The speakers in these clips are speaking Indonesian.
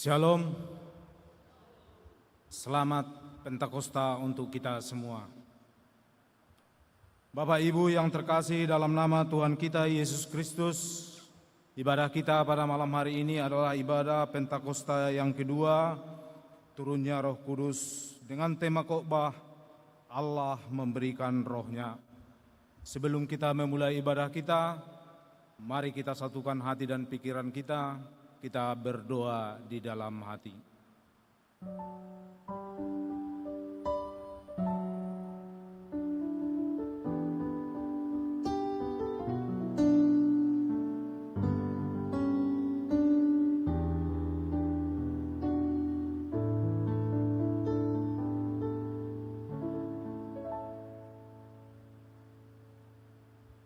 Shalom, selamat Pentakosta untuk kita semua. Bapak Ibu yang terkasih, dalam nama Tuhan kita Yesus Kristus, ibadah kita pada malam hari ini adalah ibadah Pentakosta yang kedua, turunnya Roh Kudus dengan tema khotbah Allah memberikan rohnya. Sebelum kita memulai ibadah kita, mari kita satukan hati dan pikiran kita berdoa di dalam hati.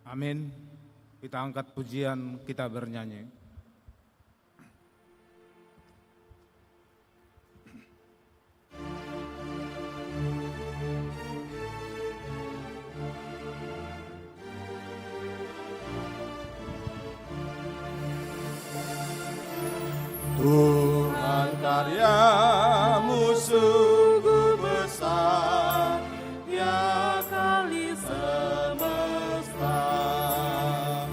Amin. Kita angkat pujian, kita bernyanyi. Tuhan, karyamu sungguh besar, ya kali semesta.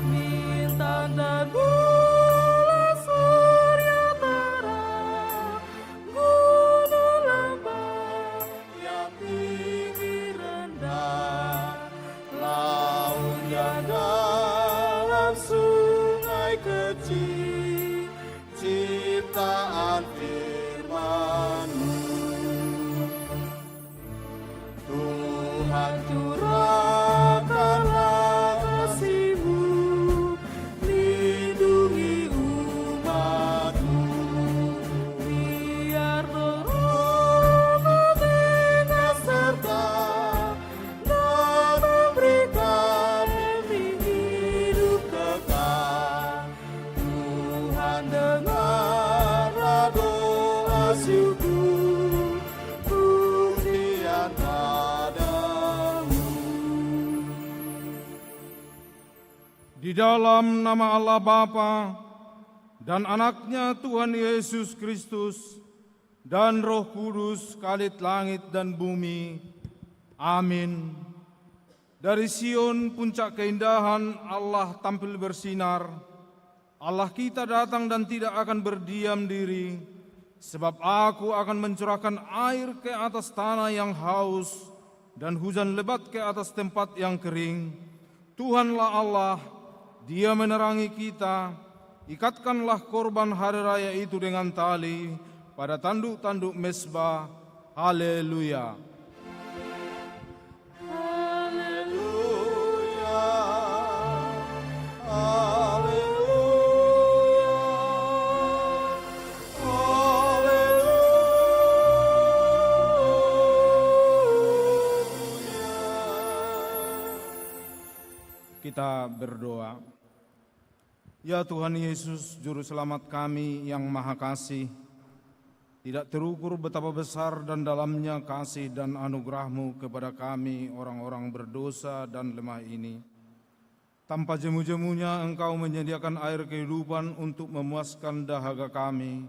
Bintang dan bulan, surya terang, gunung lembah yang tinggi rendah, laut yang dalam, sungai kecil, ciptaan firman-Mu. Tuhan, curahkanlah kasih-Mu, lindungi umat-Mu, biar Roh-Mu dengan serta dan memberi kami hidup kekal. Tuhan, dengarlah doa syukur pujian padamu. Di dalam nama Allah Bapa dan anaknya Tuhan Yesus Kristus dan Roh Kudus, Khalid langit dan bumi. Amin. Dari Sion, puncak keindahan, Allah tampil bersinar. Allah kita datang dan tidak akan berdiam diri, sebab Aku akan mencurahkan air ke atas tanah yang haus dan hujan lebat ke atas tempat yang kering. Tuhanlah Allah, Dia menerangi kita. Ikatkanlah korban hari raya itu dengan tali pada tanduk-tanduk mezbah. Haleluya. Haleluya, Kita berdoa. Ya Tuhan Yesus, Juru Selamat kami yang Maha Kasih, tidak terukur betapa besar dan dalamnya kasih dan anugerah-Mu kepada kami orang-orang berdosa dan lemah ini. Tanpa jemu-jemunya Engkau menyediakan air kehidupan untuk memuaskan dahaga kami.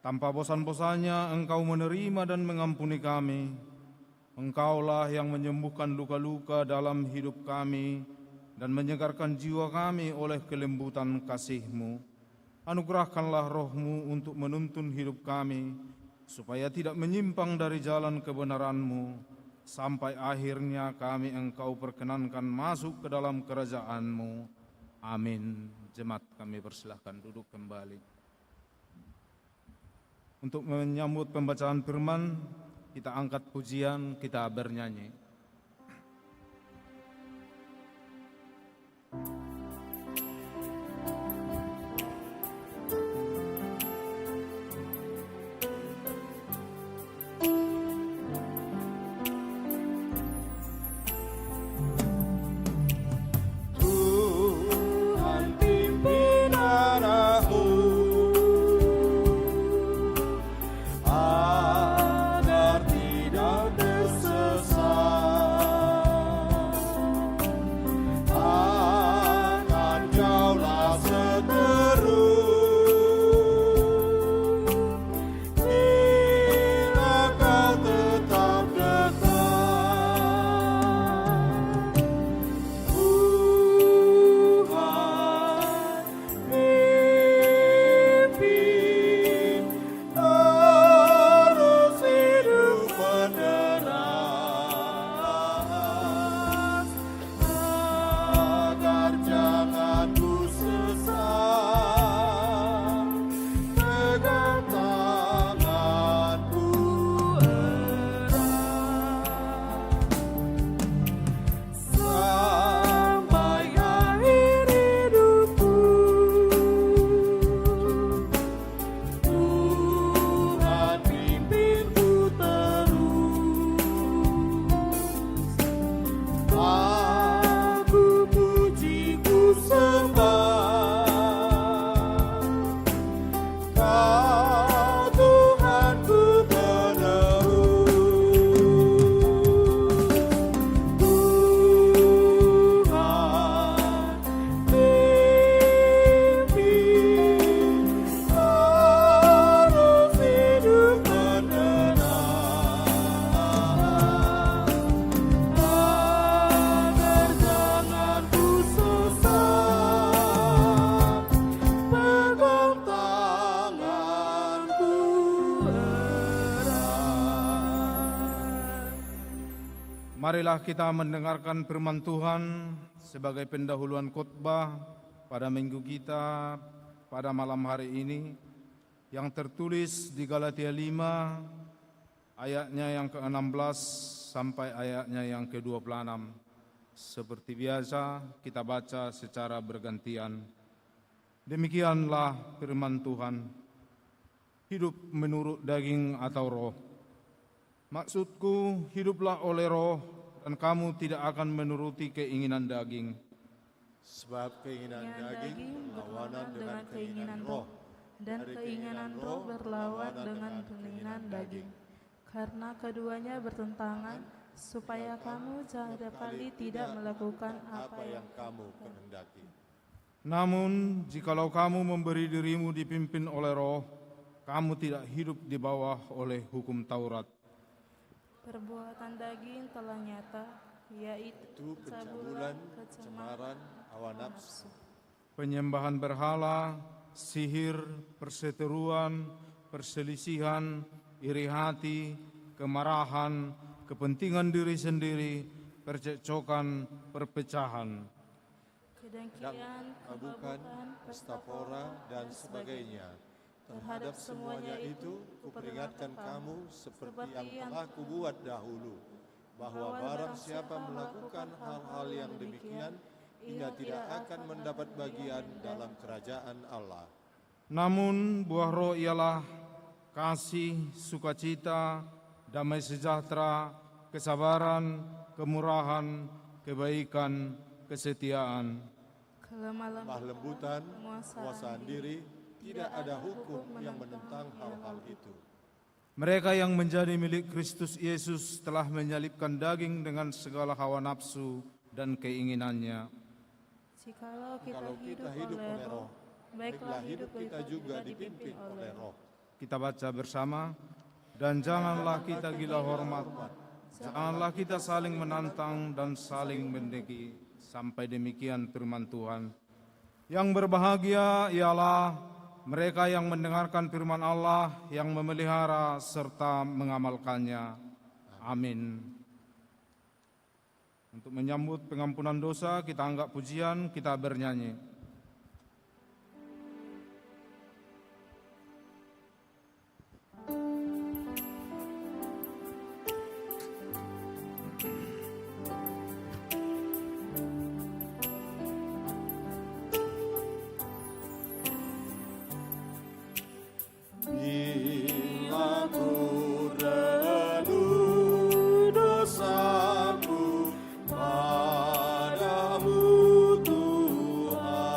Tanpa bosan-bosannya Engkau menerima dan mengampuni kami. Engkaulah yang menyembuhkan luka-luka dalam hidup kami dan menyegarkan jiwa kami oleh kelembutan kasih-Mu. Anugerahkanlah Roh-Mu untuk menuntun hidup kami, supaya tidak menyimpang dari jalan kebenaran-Mu, sampai akhirnya kami Engkau perkenankan masuk ke dalam kerajaan-Mu. Amin. Jemaat, kami persilahkan duduk kembali. Untuk menyambut pembacaan firman, kita angkat pujian, kita bernyanyi. Tuhan, pimpin anak-Mu agar tidak tersesat. Marilah kita mendengarkan firman Tuhan sebagai pendahuluan khotbah pada minggu kita pada malam hari ini yang tertulis di Galatia 5 ayatnya yang ke-16 sampai ayatnya yang ke-26. Seperti biasa kita baca secara bergantian. Demikianlah firman Tuhan. Hidup menurut daging atau roh. Maksudku, hiduplah oleh roh, dan kamu tidak akan menuruti keinginan daging. Sebab keinginan daging berlawanan dengan keinginan roh, dan keinginan roh berlawan dengan keinginan daging. Karena keduanya bertentangan, supaya kamu sekali tidak melakukan apa yang kamu kehendaki. Namun, jikalau kamu memberi dirimu dipimpin oleh roh, kamu tidak hidup di bawah oleh hukum Taurat. Perbuatan daging telah nyata, yaitu Itu pencabulan, kecemaran, hawa nafsu, Penyembahan berhala, sihir, perseteruan, perselisihan, iri hati, kemarahan, kepentingan diri sendiri, percekcokan, perpecahan. kedengkian, kebukan, estafora, dan sebagainya. Terhadap semuanya itu, kuperingatkan kamu seperti yang telah kubuat dahulu, bahwa barang siapa melakukan hal-hal yang demikian, ia tidak akan mendapat bagian dalam kerajaan Allah. Namun buah roh ialah kasih, sukacita, damai sejahtera, kesabaran, kemurahan, kebaikan, kesetiaan, Lemah lembutan, penguasaan diri, tidak ada hukum yang menentang hal-hal itu. Mereka yang menjadi milik Kristus Yesus telah menyalibkan daging dengan segala hawa nafsu dan keinginannya. Jikalau Kalau kita hidup oleh roh, baiklah hidup kita juga dipimpin oleh roh. Kita baca bersama. Dan janganlah kita gila hormat, janganlah kita saling menantang dan saling mendengki. Sampai demikian firman Tuhan. Yang berbahagia ialah mereka yang mendengarkan firman Allah, yang memelihara serta mengamalkannya. Amin. Untuk menyambut pengampunan dosa, kita anggap pujian, kita bernyanyi. Bila ku renung dosaku padamu Tuhan,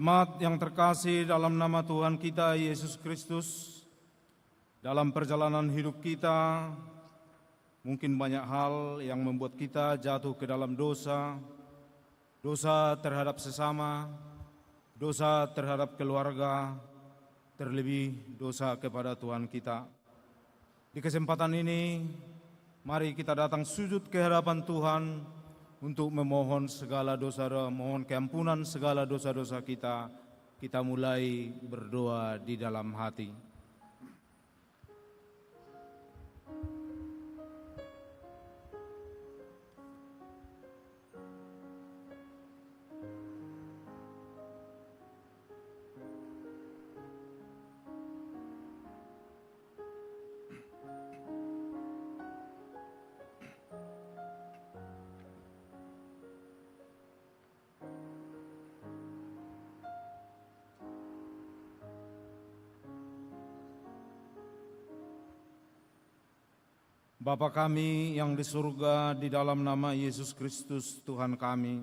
Jemaat yang terkasih dalam nama Tuhan kita Yesus Kristus, dalam perjalanan hidup kita, mungkin banyak hal yang membuat kita jatuh ke dalam dosa, dosa terhadap sesama, dosa terhadap keluarga, terlebih dosa kepada Tuhan kita. Di kesempatan ini, mari kita datang sujud ke hadapan Tuhan untuk memohon segala dosa, mohon keampunan segala dosa-dosa kita. Kita mulai berdoa di dalam hati. Bapa kami yang di surga, di dalam nama Yesus Kristus Tuhan kami,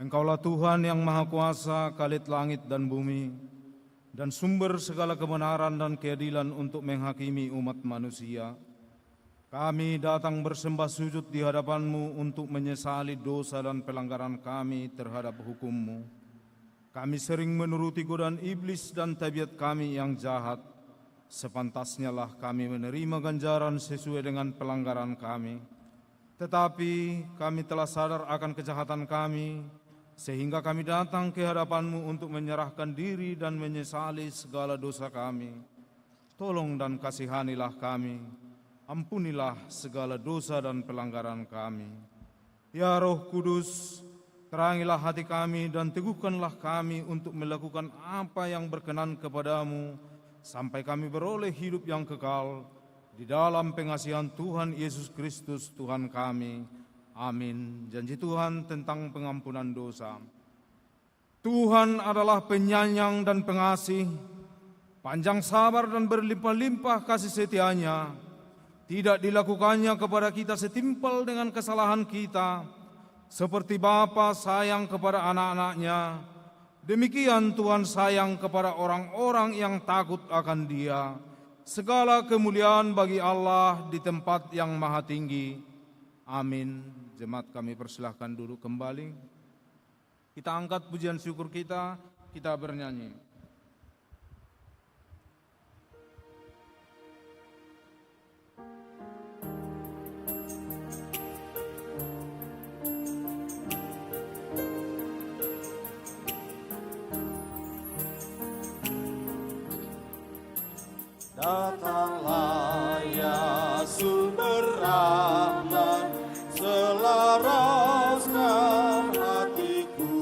Engkaulah Tuhan yang Maha Kuasa, Khalid langit dan bumi, dan sumber segala kebenaran dan keadilan untuk menghakimi umat manusia. Kami datang bersembah sujud di hadapan-Mu untuk menyesali dosa dan pelanggaran kami terhadap hukum-Mu. Kami sering menuruti godaan iblis dan tabiat kami yang jahat. Sepantasnya lah kami menerima ganjaran sesuai dengan pelanggaran kami. Tetapi kami telah sadar akan kejahatan kami, sehingga kami datang ke hadapan-Mu untuk menyerahkan diri dan menyesali segala dosa kami. Tolong dan kasihanilah kami, ampunilah segala dosa dan pelanggaran kami. Ya Roh Kudus, terangilah hati kami dan teguhkanlah kami untuk melakukan apa yang berkenan kepadamu, sampai kami beroleh hidup yang kekal di dalam pengasihan Tuhan Yesus Kristus Tuhan kami. Amin. Janji Tuhan tentang pengampunan dosa. Tuhan adalah penyayang dan pengasih, panjang sabar dan berlimpah-limpah kasih setianya. Tidak dilakukannya kepada kita setimpal dengan kesalahan kita, seperti Bapa sayang kepada anak-anaknya. Demikian Tuhan sayang kepada orang-orang yang takut akan Dia. Segala kemuliaan bagi Allah di tempat yang maha tinggi. Amin. Jemaat kami persilahkan duduk kembali. Kita angkat pujian syukur kita bernyanyi. Datanglah ya sumber rahmat, selaraskan hatiku,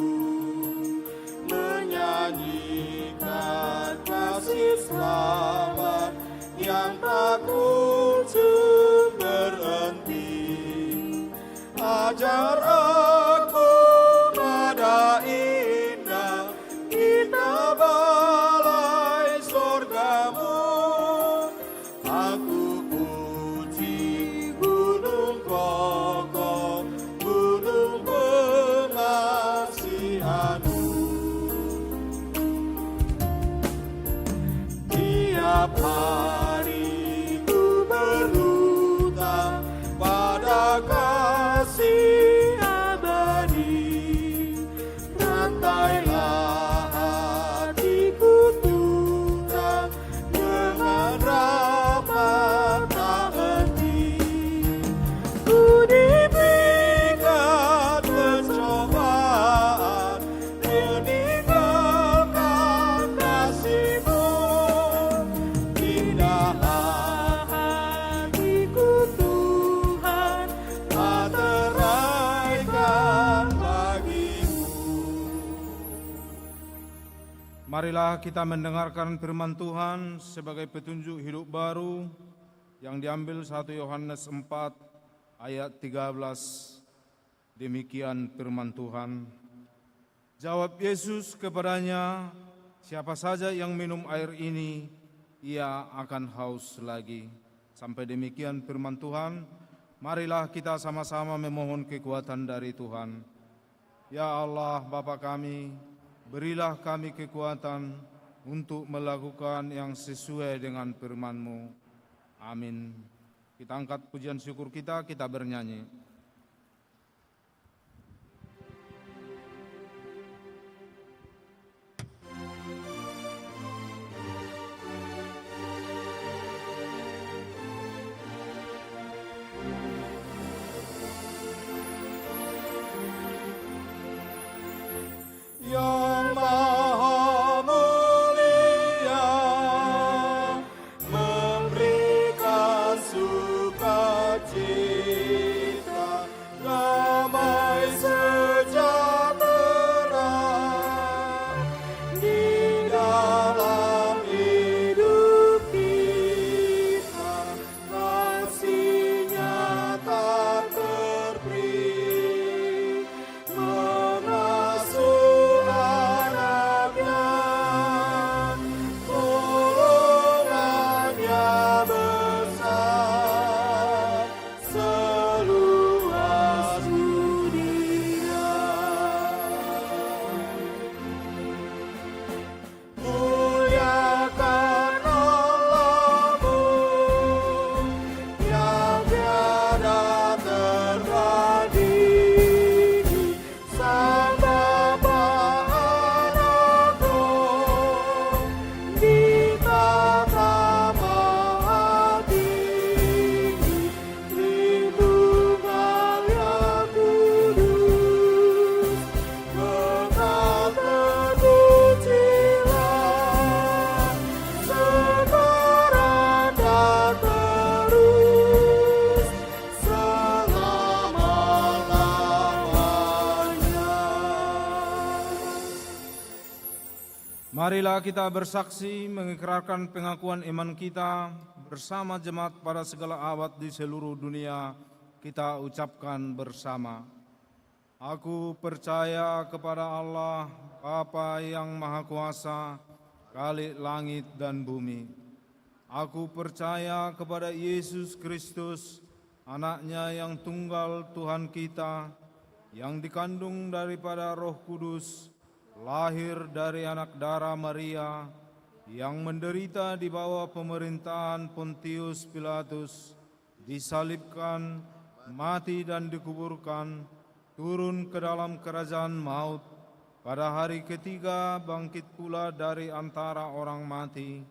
menyanyikan kasih selamat yang tak kunjung berhenti. Ajar aku pada indah kitab balai sorgamu. Aku puji gunung kokoh, gunung pengasihan-Mu. Tiap hari ku berhutang pada kasih abadi. Rantailah hatiku Tuhan dengan rahmat tak henti. Ku diberikan pencobaan, meninggalkan kasih-Mu. Indahlah hatiku Tuhan, materaikan bagi-Mu. Marilah kita mendengarkan firman Tuhan sebagai petunjuk hidup baru yang diambil 1 Yohanes 4 ayat 13. Demikian firman Tuhan. Jawab Yesus kepadanya, siapa saja yang minum air ini, ia akan haus lagi. Sampai demikian firman Tuhan. Marilah kita sama-sama memohon kekuatan dari Tuhan. Ya Allah Bapa kami, Berilah kami kekuatan untuk melakukan yang sesuai dengan firman-Mu. Amin. Kita angkat pujian syukur kita bernyanyi. Yang Maha Mulia memberikan sukacita, damai sejahtera di dalam hidup kita, kasih-Nya tak terperi, mengasuh Marilah kita bersaksi mengikrarkan pengakuan iman kita bersama jemaat pada segala abad di seluruh dunia. Kita ucapkan bersama. Aku percaya kepada Allah, Bapa yang Maha Kuasa, Khalik langit dan bumi. Aku percaya kepada Yesus Kristus, Anak-Nya yang tunggal Tuhan kita, yang dikandung daripada Roh Kudus, lahir dari anak darah Maria, yang menderita di bawah pemerintahan Pontius Pilatus, disalibkan, mati dan dikuburkan, turun ke dalam kerajaan maut, pada hari ketiga bangkit pula dari antara orang mati,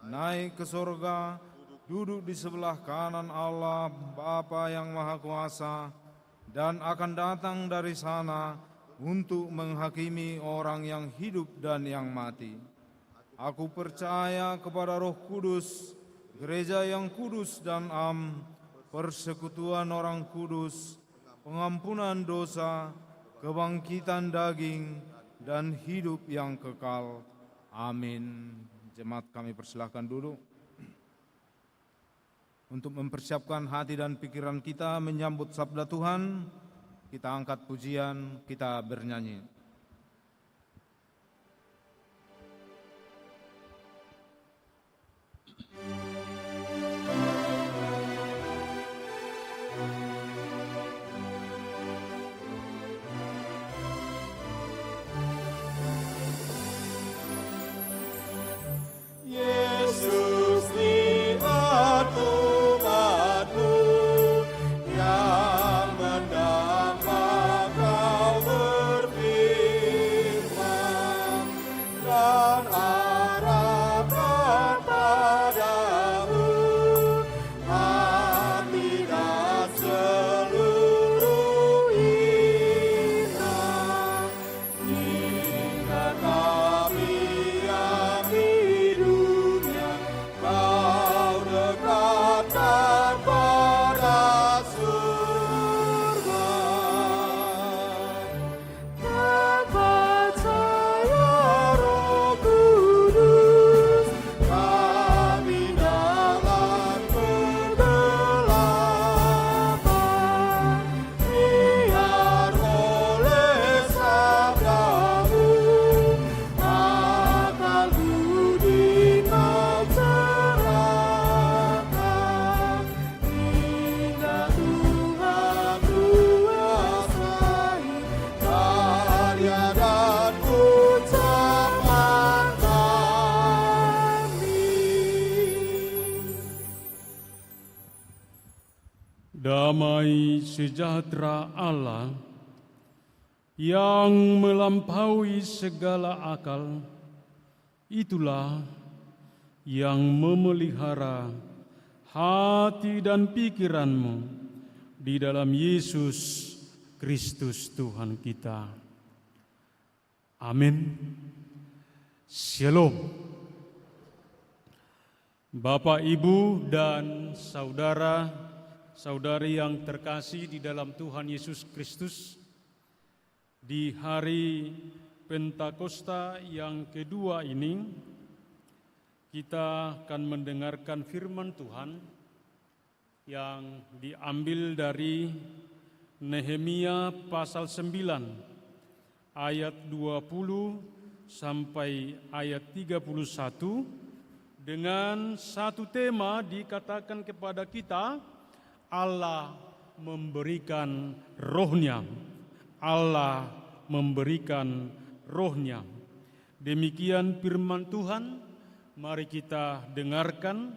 naik ke sorga, duduk di sebelah kanan Allah Bapa yang Maha Kuasa, dan akan datang dari sana untuk menghakimi orang yang hidup dan yang mati. Aku percaya kepada Roh Kudus, gereja yang kudus dan am, persekutuan orang kudus, pengampunan dosa, kebangkitan daging, dan hidup yang kekal. Amin. Jemaat kami persilahkan duduk. Untuk mempersiapkan hati dan pikiran kita menyambut sabda Tuhan, kita angkat pujian, kita bernyanyi. Yesus lihat umat-Mu yang mendamai Kau berfirman, dan arahkan pada sejahtera Allah yang melampaui segala akal, itulah yang memelihara hati dan pikiranmu di dalam Yesus Kristus Tuhan kita. Amin. Shalom. Bapak, Ibu, dan saudara-saudari yang terkasih di dalam Tuhan Yesus Kristus, di hari Pentakosta yang kedua ini, kita akan mendengarkan firman Tuhan yang diambil dari Nehemia pasal 9 ayat 20 sampai ayat 31 dengan satu tema dikatakan kepada kita, Allah memberikan rohnya. Allah memberikan rohnya. Demikian firman Tuhan. Mari kita dengarkan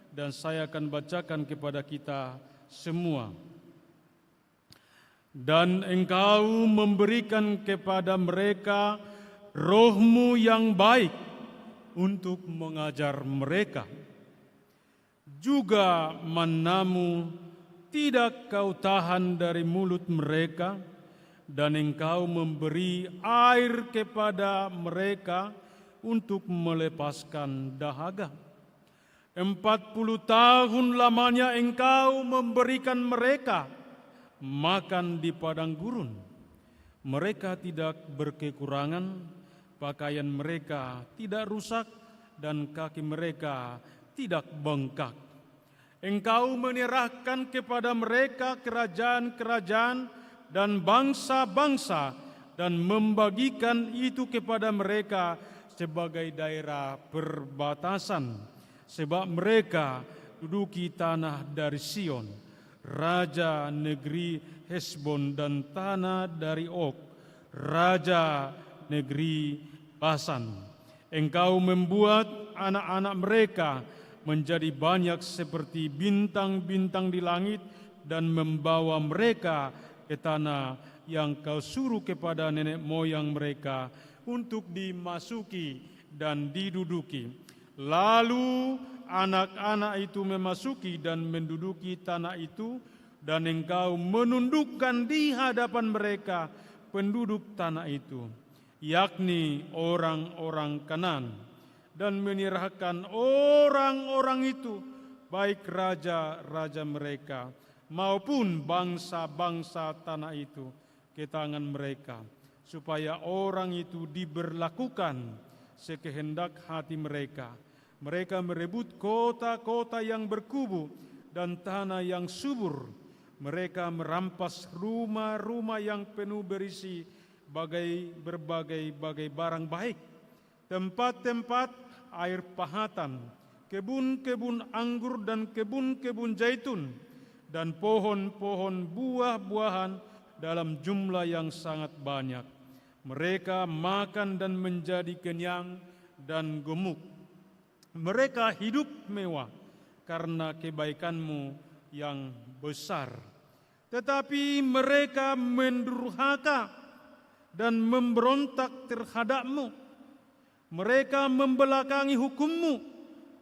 dan saya akan bacakan kepada kita semua. Dan engkau memberikan kepada mereka rohmu yang baik untuk mengajar mereka. Juga manamu tidak kau tahan dari mulut mereka, dan engkau memberi air kepada mereka untuk melepaskan dahaga. 40 tahun lamanya engkau memberikan mereka makan di padang gurun. Mereka tidak berkekurangan, pakaian mereka tidak rusak, dan kaki mereka tidak bengkak. Engkau menyerahkan kepada mereka kerajaan-kerajaan dan bangsa-bangsa, dan membagikan itu kepada mereka sebagai daerah perbatasan, sebab mereka duduki tanah dari Sion, raja negeri Hesbon, dan tanah dari Og, raja negeri Basan. Engkau membuat anak-anak mereka menjadi banyak seperti bintang-bintang di langit, dan membawa mereka ke tanah yang kau suruh kepada nenek moyang mereka untuk dimasuki dan diduduki. Lalu anak-anak itu memasuki dan menduduki tanah itu, dan engkau menundukkan di hadapan mereka penduduk tanah itu, yakni orang-orang Kanaan, dan menyerahkan orang-orang itu, baik raja-raja mereka maupun bangsa-bangsa tanah itu, ke tangan mereka, supaya orang itu diberlakukan sekehendak hati mereka. Mereka merebut kota-kota yang berkubu dan tanah yang subur. Mereka merampas rumah-rumah yang penuh berisi berbagai barang baik, tempat-tempat air pahatan, kebun-kebun anggur dan kebun-kebun zaitun, dan pohon-pohon buah-buahan dalam jumlah yang sangat banyak. Mereka makan dan menjadi kenyang dan gemuk. Mereka hidup mewah karena kebaikanmu yang besar. Tetapi mereka mendurhaka dan memberontak terhadapmu. Mereka membelakangi hukummu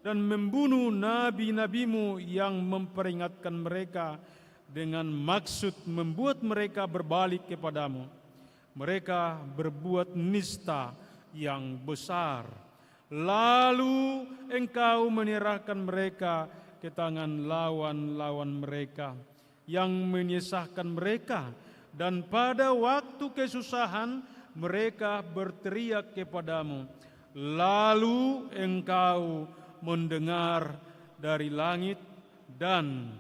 dan membunuh nabi-nabimu yang memperingatkan mereka dengan maksud membuat mereka berbalik kepadamu. Mereka berbuat nista yang besar. Lalu engkau menyerahkan mereka ke tangan lawan-lawan mereka yang menyesahkan mereka, dan pada waktu kesusahan mereka berteriak kepadamu. Lalu engkau mendengar dari langit, dan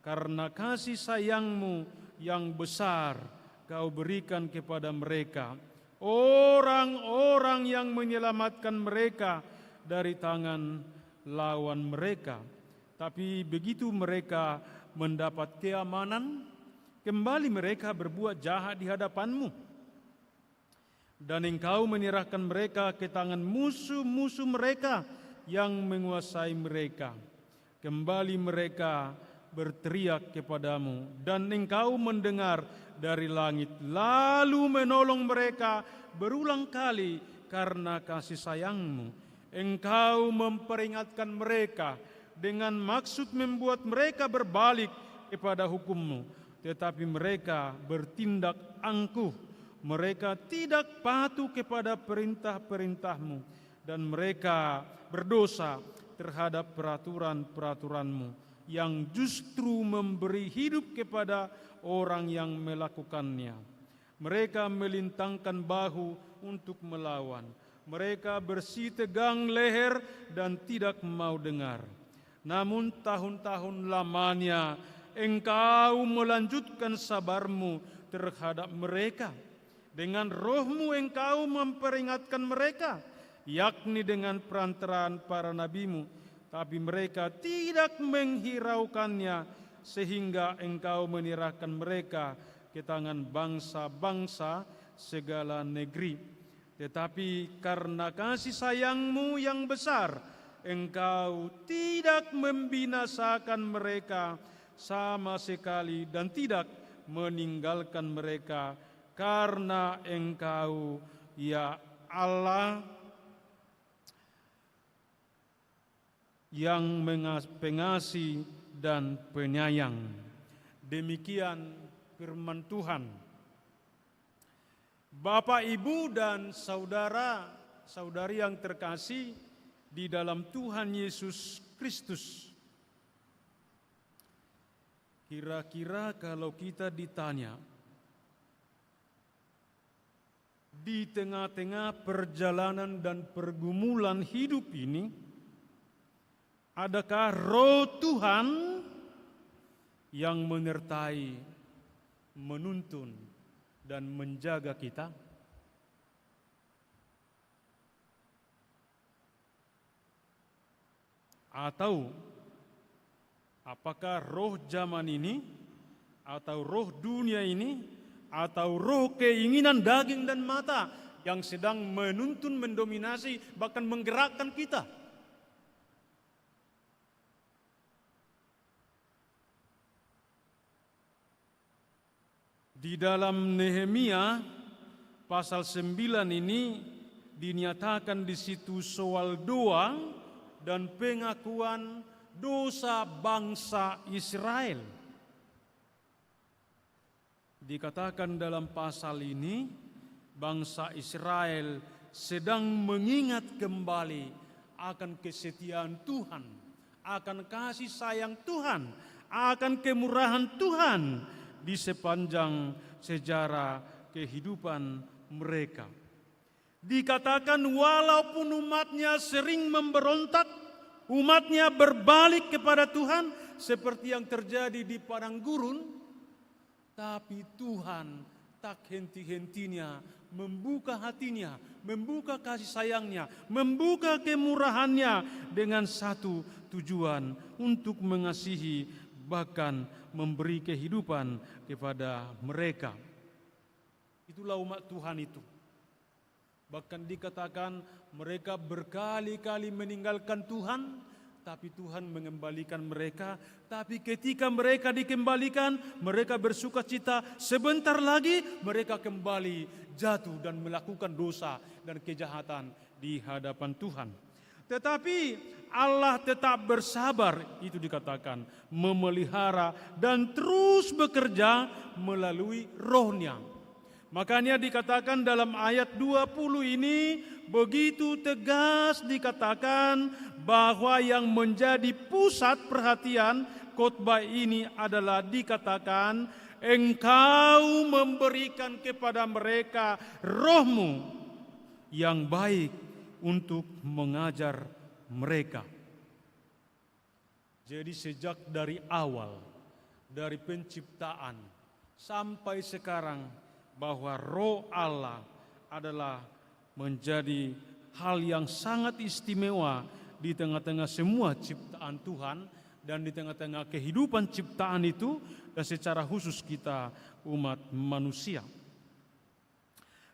karena kasih sayangmu yang besar kau berikan kepada mereka orang-orang yang menyelamatkan mereka dari tangan lawan mereka. Tapi begitu mereka mendapat keamanan, kembali mereka berbuat jahat di hadapanmu. Dan engkau menyerahkan mereka ke tangan musuh-musuh mereka yang menguasai mereka. Kembali mereka berteriak kepadamu, dan Engkau mendengar dari langit, lalu menolong mereka berulang kali karena kasih sayang-Mu. Engkau memperingatkan mereka dengan maksud membuat mereka berbalik kepada hukum-Mu, tetapi mereka bertindak angkuh. Mereka tidak patuh kepada perintah-perintah-Mu, dan mereka berdosa terhadap peraturan-peraturan-Mu yang justru memberi hidup kepada orang yang melakukannya. Mereka melintangkan bahu untuk melawan. Mereka bersih tegang leher dan tidak mau dengar. Namun tahun-tahun lamanya Engkau melanjutkan sabar-Mu terhadap mereka. Dengan Roh-Mu Engkau memperingatkan mereka, yakni dengan perantaraan para nabi-Mu, tapi mereka tidak menghiraukannya, sehingga Engkau menyerahkan mereka ke tangan bangsa-bangsa segala negeri. Tetapi karena kasih sayang-Mu yang besar, Engkau tidak membinasakan mereka sama sekali dan tidak meninggalkan mereka, karena Engkau, ya Allah, yang pengasih dan penyayang. Demikian firman Tuhan. Bapak, Ibu, dan saudara-saudari yang terkasih di dalam Tuhan Yesus Kristus. Kira-kira kalau kita ditanya, di tengah-tengah perjalanan dan pergumulan hidup ini, adakah Roh Tuhan yang menyertai, menuntun, dan menjaga kita? Atau apakah roh zaman ini, atau roh dunia ini, atau roh keinginan daging dan mata yang sedang menuntun, mendominasi, bahkan menggerakkan kita? Di dalam Nehemia pasal 9 ini dinyatakan di situ soal doa dan pengakuan dosa bangsa Israel. Dikatakan dalam pasal ini, bangsa Israel sedang mengingat kembali akan kesetiaan Tuhan, akan kasih sayang Tuhan, akan kemurahan Tuhan di sepanjang sejarah kehidupan mereka. Dikatakan walaupun umatnya sering memberontak, umatnya berbalik kepada Tuhan seperti yang terjadi di padang gurun, tapi Tuhan tak henti-hentinya membuka hatinya, membuka kasih sayangnya, membuka kemurahannya dengan satu tujuan, untuk mengasihi, bahkan memberi kehidupan kepada mereka. Itulah umat Tuhan itu. Bahkan dikatakan mereka berkali-kali meninggalkan Tuhan, tapi Tuhan mengembalikan mereka. Tapi ketika mereka dikembalikan, mereka bersuka cita. Sebentar lagi mereka kembali jatuh dan melakukan dosa dan kejahatan di hadapan Tuhan. Tetapi Allah tetap bersabar, itu dikatakan, memelihara dan terus bekerja melalui Roh-Nya. Makanya dikatakan dalam ayat 20 ini begitu tegas dikatakan bahwa yang menjadi pusat perhatian khotbah ini adalah dikatakan, Engkau memberikan kepada mereka Roh-Mu yang baik untuk mengajar mereka. Jadi sejak dari awal, dari penciptaan sampai sekarang, bahwa Roh Allah adalah menjadi hal yang sangat istimewa di tengah-tengah semua ciptaan Tuhan dan di tengah-tengah kehidupan ciptaan itu, dan secara khusus kita umat manusia.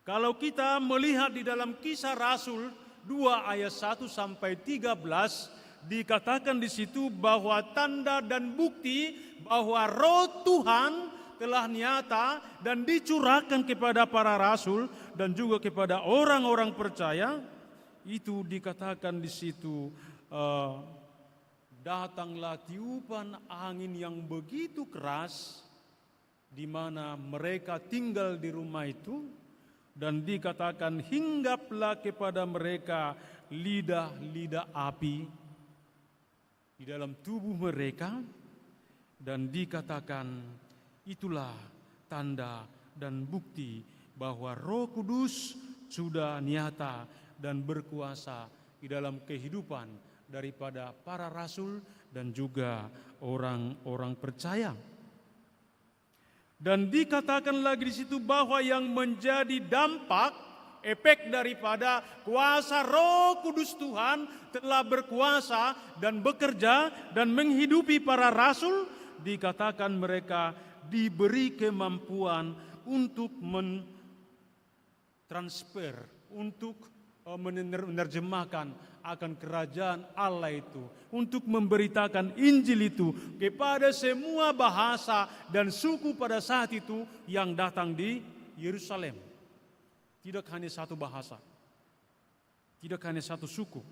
Kalau kita melihat di dalam Kisah Rasul 2 ayat 1 sampai 13, dikatakan di situ bahwa tanda dan bukti bahwa Roh Tuhan telah nyata dan dicurahkan kepada para rasul dan juga kepada orang-orang percaya. Itu dikatakan di situ, datanglah tiupan angin yang begitu keras di mana mereka tinggal di rumah itu, dan dikatakan hinggaplah kepada mereka lidah-lidah api di dalam tubuh mereka, dan dikatakan itulah tanda dan bukti bahwa Roh Kudus sudah nyata dan berkuasa di dalam kehidupan daripada para rasul dan juga orang-orang percaya. Dan dikatakan lagi di situ bahwa yang menjadi dampak, efek daripada kuasa Roh Kudus Tuhan telah berkuasa dan bekerja dan menghidupi para rasul, dikatakan mereka diberi kemampuan untuk mentransfer, untuk menerjemahkan akan kerajaan Allah itu, untuk memberitakan Injil itu kepada semua bahasa dan suku pada saat itu yang datang di Yerusalem. Tidak hanya satu bahasa, tidak hanya satu suku,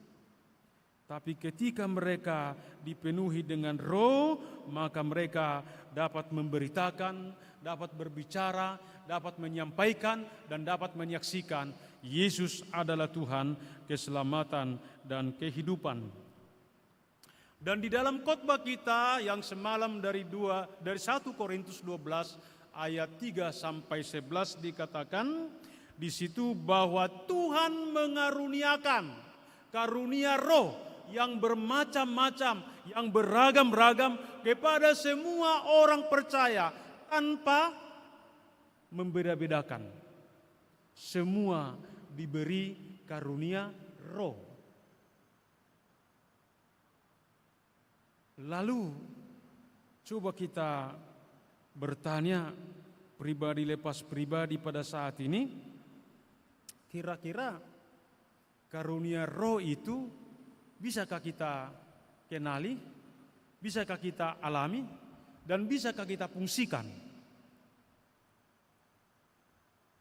tapi ketika mereka dipenuhi dengan Roh, maka mereka dapat memberitakan, dapat berbicara, dapat menyampaikan, dan dapat menyaksikan Yesus adalah Tuhan, keselamatan dan kehidupan. Dan di dalam khotbah kita yang semalam dari 1 Korintus 12 ayat 3 sampai 11 dikatakan di situ bahwa Tuhan mengaruniakan karunia Roh yang bermacam-macam, yang beragam-ragam kepada semua orang percaya tanpa membeda-bedakan. Semua diberi karunia Roh. Lalu coba kita bertanya pribadi lepas pribadi pada saat ini, kira-kira karunia Roh itu bisakah kita kenali, bisakah kita alami, dan bisakah kita fungsikan?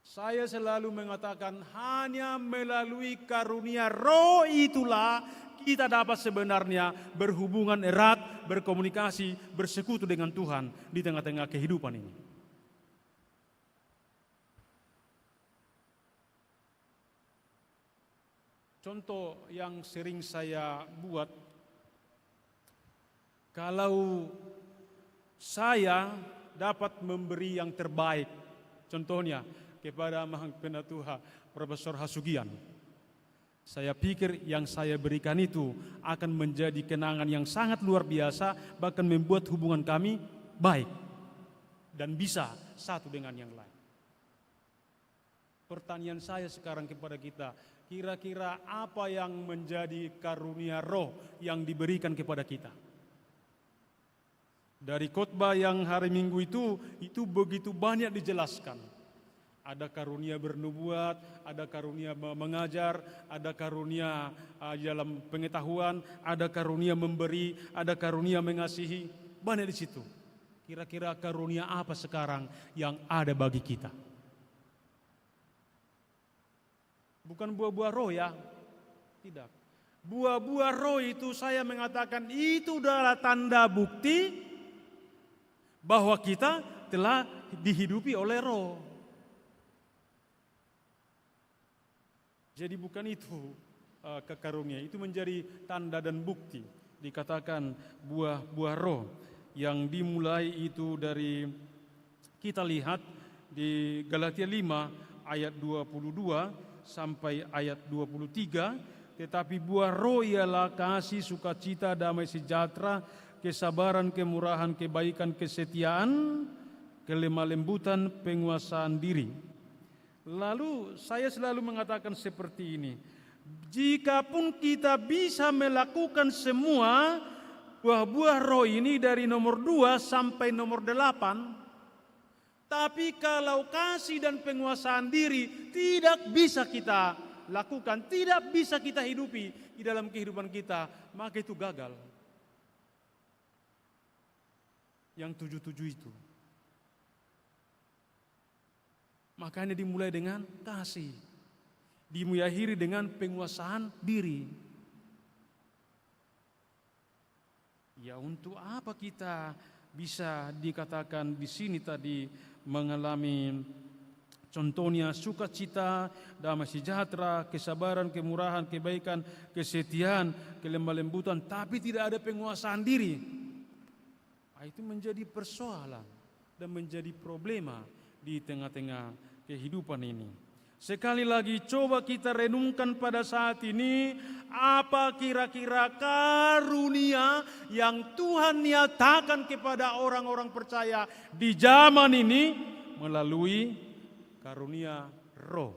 Saya selalu mengatakan hanya melalui karunia Roh itulah kita dapat sebenarnya berhubungan erat, berkomunikasi, bersekutu dengan Tuhan di tengah-tengah kehidupan ini. Contoh yang sering saya buat, kalau saya dapat memberi yang terbaik, contohnya kepada Maha Penatua Profesor Hasugian, saya pikir yang saya berikan itu akan menjadi kenangan yang sangat luar biasa, bahkan membuat hubungan kami baik dan bisa satu dengan yang lain. Pertanyaan saya sekarang kepada kita, kira-kira apa yang menjadi karunia Roh yang diberikan kepada kita? Dari khotbah yang hari Minggu itu begitu banyak dijelaskan. Ada karunia bernubuat, ada karunia mengajar, ada karunia dalam pengetahuan, ada karunia memberi, ada karunia mengasihi. Banyak di situ. Kira-kira karunia apa sekarang yang ada bagi kita? Bukan buah-buah roh ya, tidak. Buah-buah roh itu saya mengatakan itu adalah tanda bukti bahwa kita telah dihidupi oleh Roh. Jadi bukan itu kekarunia, itu menjadi tanda dan bukti. Dikatakan buah-buah roh yang dimulai itu dari, kita lihat di Galatia 5 ayat 22 sampai ayat 23. Tetapi buah roh ialah kasih, sukacita, damai sejahtera, kesabaran, kemurahan, kebaikan, kesetiaan, kelemah lembutan, penguasaan diri. Lalu saya selalu mengatakan seperti ini, jikapun kita bisa melakukan semua buah-buah roh ini dari nomor 2 sampai nomor 8, tapi kalau kasih dan penguasaan diri tidak bisa kita lakukan, tidak bisa kita hidupi di dalam kehidupan kita, maka itu gagal. Yang 7 itu. Makanya dimulai dengan kasih. Diakhiri dengan penguasaan diri. Ya, untuk apa kita bisa dikatakan di sini tadi mengalami contohnya sukacita, damai sejahtera, kesabaran, kemurahan, kebaikan, kesetiaan, kelemah lembutan, tapi tidak ada penguasaan diri. Itu menjadi persoalan dan menjadi problema di tengah-tengah kehidupan ini. Sekali lagi coba kita renungkan pada saat ini, apa kira-kira karunia yang Tuhan nyatakan kepada orang-orang percaya di zaman ini melalui karunia roh.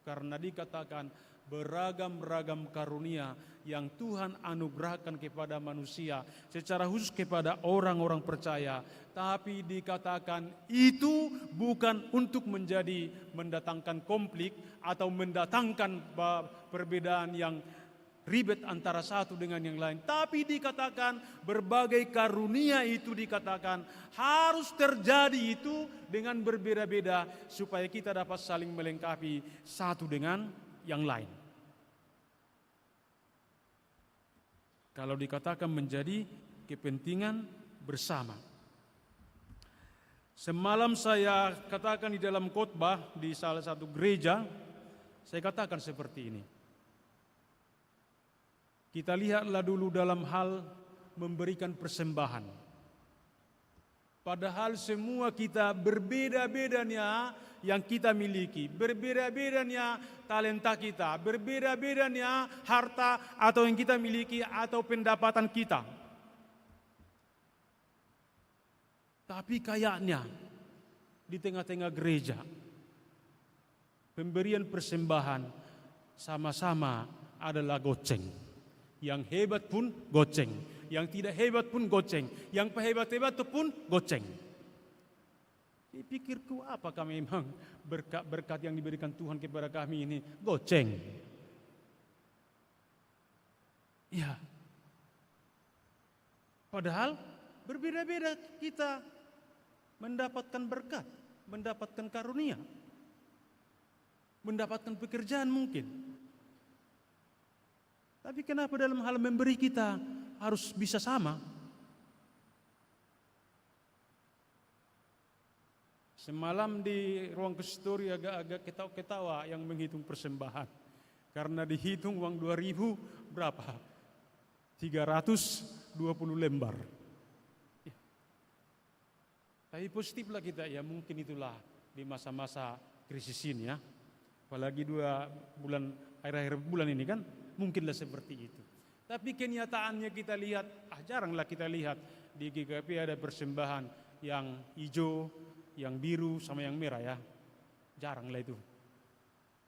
Karena dikatakan beragam-ragam karunia yang Tuhan anugerahkan kepada manusia, secara khusus kepada orang-orang percaya. Tapi dikatakan itu bukan untuk mendatangkan konflik atau mendatangkan perbedaan yang ribet antara satu dengan yang lain. Tapi dikatakan berbagai karunia itu dikatakan harus terjadi itu dengan berbeda-beda supaya kita dapat saling melengkapi satu dengan yang lain. Kalau dikatakan menjadi kepentingan bersama. Semalam saya katakan di dalam khotbah di salah satu gereja, saya katakan seperti ini. Kita lihatlah dulu dalam hal memberikan persembahan. Padahal semua kita berbeda-bedanya yang kita miliki, berbeda-bedanya talenta kita, berbeda-bedanya harta atau yang kita miliki atau pendapatan kita. Tapi kayaknya di tengah-tengah gereja pemberian persembahan sama-sama adalah goceng. Yang hebat pun goceng, yang tidak hebat pun goceng, yang hebat-hebat pun goceng. Pikirku apakah memang berkat-berkat yang diberikan Tuhan kepada kami ini goceng? Ya. Padahal berbeda-beda kita mendapatkan berkat, mendapatkan karunia, mendapatkan pekerjaan mungkin. Tapi kenapa dalam hal memberi kita harus bisa sama? Semalam di ruang kustori agak-agak ketawa-ketawa yang menghitung persembahan. Karena dihitung uang 2.000 berapa? 320 lembar. Ya. Tapi positiflah kita, ya mungkin itulah di masa-masa krisis ini ya. Apalagi 2 bulan, akhir-akhir bulan ini kan, mungkinlah seperti itu. Tapi kenyataannya kita lihat, jaranglah kita lihat di GKP ada persembahan yang hijau, yang biru sama yang merah ya. Jaranglah itu.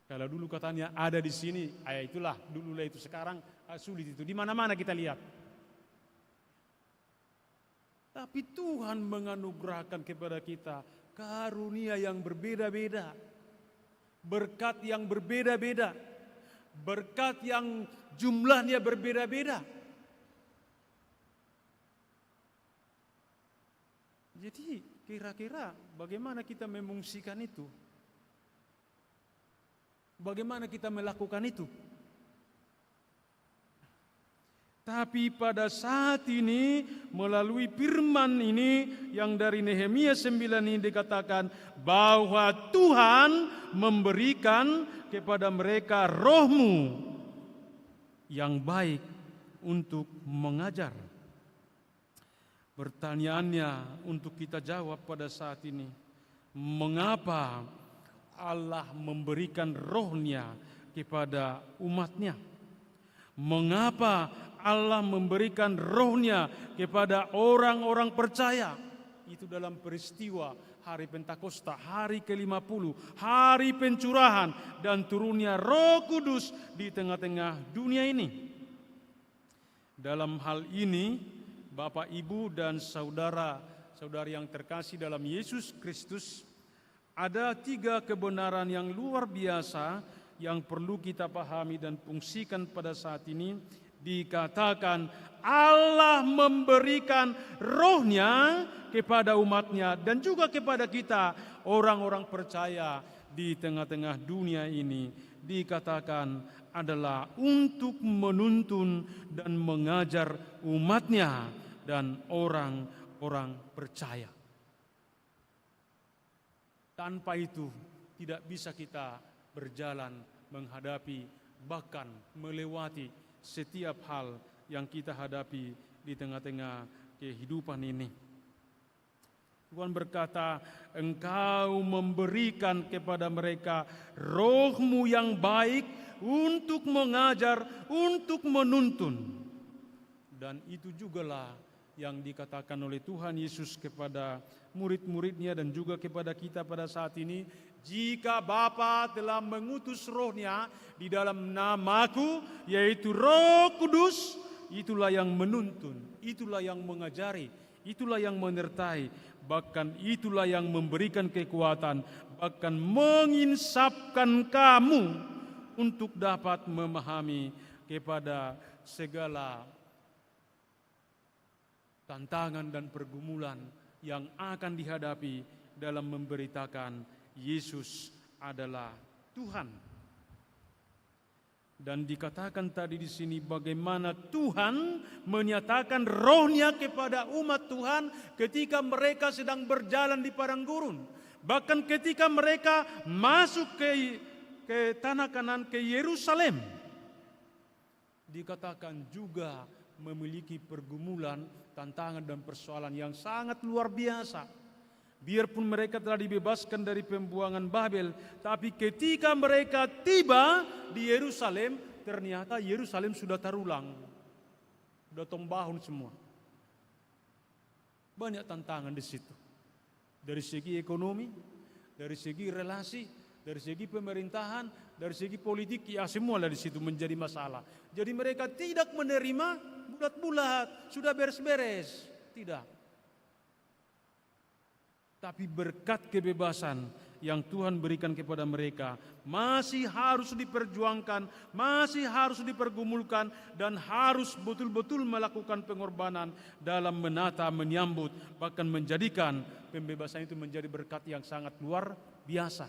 Kalau dulu katanya ada di sini, itulah dululah itu. Sekarang sulit itu. Di mana-mana kita lihat. Tapi Tuhan menganugerahkan kepada kita karunia yang berbeda-beda. Berkat yang berbeda-beda. Berkat yang jumlahnya berbeda-beda. Jadi kira-kira bagaimana kita memungsikan itu? Bagaimana kita melakukan itu? Tapi pada saat ini melalui firman ini yang dari Nehemia 9 ini dikatakan bahwa Tuhan memberikan kepada mereka roh-Mu yang baik untuk mengajar. Pertanyaannya untuk kita jawab pada saat ini, mengapa Allah memberikan roh-Nya kepada umat-Nya? Mengapa Allah memberikan roh-Nya kepada orang-orang percaya? Itu dalam peristiwa hari Pentakosta, hari ke-50, hari pencurahan dan turunnya Roh Kudus di tengah-tengah dunia ini. Dalam hal ini, Bapak, Ibu, dan saudara-saudari yang terkasih dalam Yesus Kristus, ada 3 kebenaran yang luar biasa yang perlu kita pahami dan fungsikan pada saat ini. Dikatakan Allah memberikan rohnya kepada umatnya dan juga kepada kita orang-orang percaya di tengah-tengah dunia ini. Dikatakan adalah untuk menuntun dan mengajar umatnya dan orang-orang percaya. Tanpa itu tidak bisa kita berjalan menghadapi bahkan melewati setiap hal yang kita hadapi di tengah-tengah kehidupan ini. Tuhan berkata, Engkau memberikan kepada mereka roh-Mu yang baik untuk mengajar, untuk menuntun. Dan itu jugalah yang dikatakan oleh Tuhan Yesus kepada murid-muridnya dan juga kepada kita pada saat ini. Jika Bapa telah mengutus rohnya di dalam namaku, yaitu Roh Kudus, itulah yang menuntun, itulah yang mengajari, itulah yang menyertai, bahkan itulah yang memberikan kekuatan, bahkan menginsapkan kamu untuk dapat memahami kepada segala tantangan dan pergumulan yang akan dihadapi dalam memberitakan Yesus adalah Tuhan. Dan dikatakan tadi di sini bagaimana Tuhan menyatakan rohnya kepada umat Tuhan ketika mereka sedang berjalan di padang gurun. Bahkan ketika mereka masuk ke tanah Kanaan, ke Yerusalem. Dikatakan juga memiliki pergumulan, tantangan dan persoalan yang sangat luar biasa. Biarpun mereka telah dibebaskan dari pembuangan Babel, tapi ketika mereka tiba di Yerusalem, ternyata Yerusalem sudah terulang, sudah tombahun semua. Banyak tantangan di situ, dari segi ekonomi, dari segi relasi, dari segi pemerintahan, dari segi politik, ya semualah di situ menjadi masalah. Jadi mereka tidak menerima bulat-bulat, sudah beres-beres, tidak. Tapi berkat kebebasan yang Tuhan berikan kepada mereka masih harus diperjuangkan, masih harus dipergumulkan, dan harus betul-betul melakukan pengorbanan dalam menata, menyambut, bahkan menjadikan pembebasan itu menjadi berkat yang sangat luar biasa.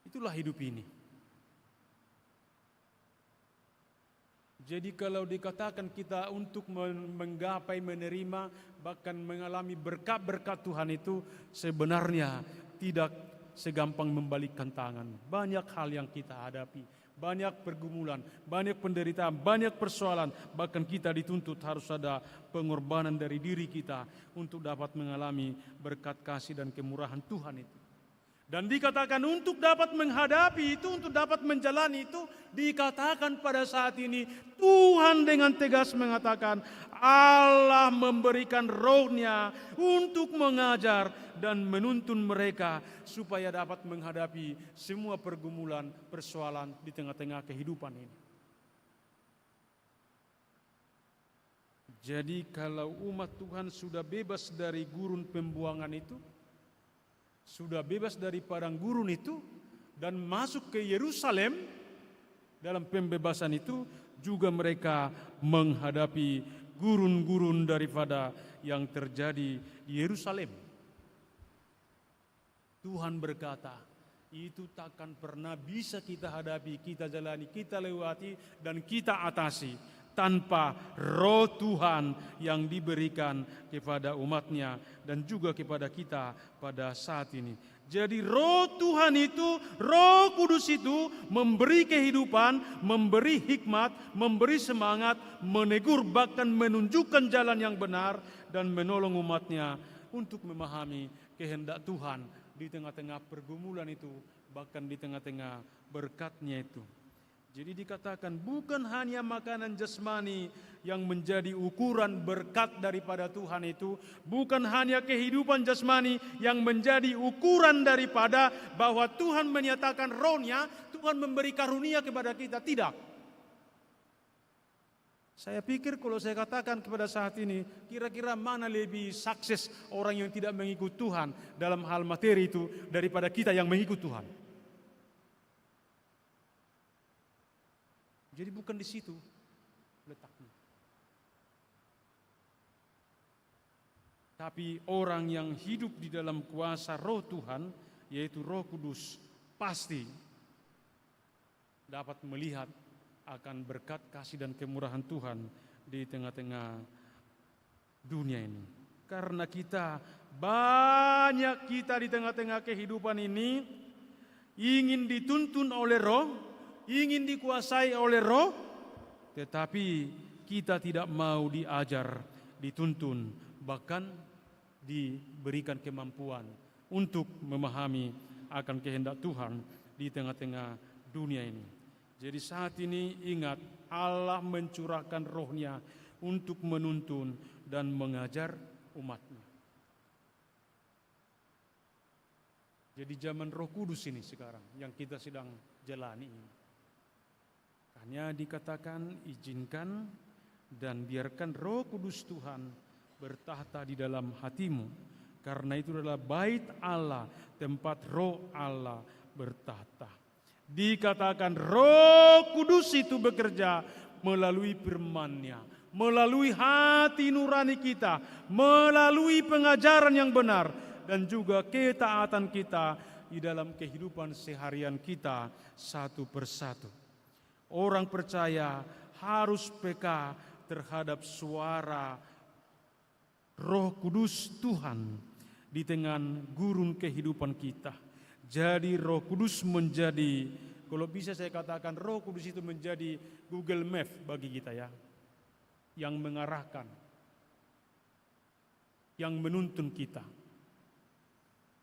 Itulah hidup ini. Jadi kalau dikatakan kita untuk menggapai, menerima, bahkan mengalami berkat-berkat Tuhan itu sebenarnya tidak segampang membalikkan tangan. Banyak hal yang kita hadapi, banyak pergumulan, banyak penderitaan, banyak persoalan. Bahkan kita dituntut harus ada pengorbanan dari diri kita untuk dapat mengalami berkat kasih dan kemurahan Tuhan itu. Dan dikatakan untuk dapat menghadapi itu, untuk dapat menjalani itu, dikatakan pada saat ini Tuhan dengan tegas mengatakan Allah memberikan rohnya untuk mengajar dan menuntun mereka supaya dapat menghadapi semua pergumulan, persoalan di tengah-tengah kehidupan ini. Jadi kalau umat Tuhan sudah bebas dari gurun pembuangan itu, sudah bebas dari padang gurun itu dan masuk ke Yerusalem, dalam pembebasan itu juga mereka menghadapi gurun-gurun daripada yang terjadi di Yerusalem. Tuhan berkata, itu takkan pernah bisa kita hadapi, kita jalani, kita lewati dan kita atasi tanpa roh Tuhan yang diberikan kepada umatnya dan juga kepada kita pada saat ini. Jadi roh Tuhan itu, Roh Kudus itu memberi kehidupan, memberi hikmat, memberi semangat, menegur bahkan menunjukkan jalan yang benar dan menolong umatnya untuk memahami kehendak Tuhan di tengah-tengah pergumulan itu, bahkan di tengah-tengah berkat-Nya itu. Jadi dikatakan bukan hanya makanan jasmani yang menjadi ukuran berkat daripada Tuhan itu, bukan hanya kehidupan jasmani yang menjadi ukuran daripada bahwa Tuhan menyatakan rohnya, Tuhan memberi karunia kepada kita, tidak. Saya pikir kalau saya katakan kepada saat ini, kira-kira mana lebih sukses orang yang tidak mengikut Tuhan dalam hal materi itu daripada kita yang mengikut Tuhan. Jadi bukan di situ letaknya. Tapi orang yang hidup di dalam kuasa Roh Tuhan, yaitu Roh Kudus, pasti dapat melihat akan berkat kasih dan kemurahan Tuhan di tengah-tengah dunia ini. Karena banyak kita di tengah-tengah kehidupan ini ingin dituntun oleh Roh, ingin dikuasai oleh Roh, tetapi kita tidak mau diajar, dituntun, bahkan diberikan kemampuan untuk memahami akan kehendak Tuhan di tengah-tengah dunia ini. Jadi saat ini ingat, Allah mencurahkan Roh-Nya untuk menuntun dan mengajar umat-Nya. Jadi zaman Roh Kudus ini sekarang yang kita sedang jalani ini. Hanya dikatakan izinkan dan biarkan Roh Kudus Tuhan bertahta di dalam hatimu, karena itu adalah bait Allah, tempat Roh Allah bertahta. Dikatakan Roh Kudus itu bekerja melalui firman-Nya, melalui hati nurani kita, melalui pengajaran yang benar, dan juga ketaatan kita di dalam kehidupan seharian kita satu persatu. Orang percaya harus peka terhadap suara Roh Kudus Tuhan di tengah gurun kehidupan kita. Jadi Roh Kudus menjadi, kalau bisa saya katakan, Roh Kudus itu menjadi Google Map bagi kita ya, yang mengarahkan, yang menuntun kita.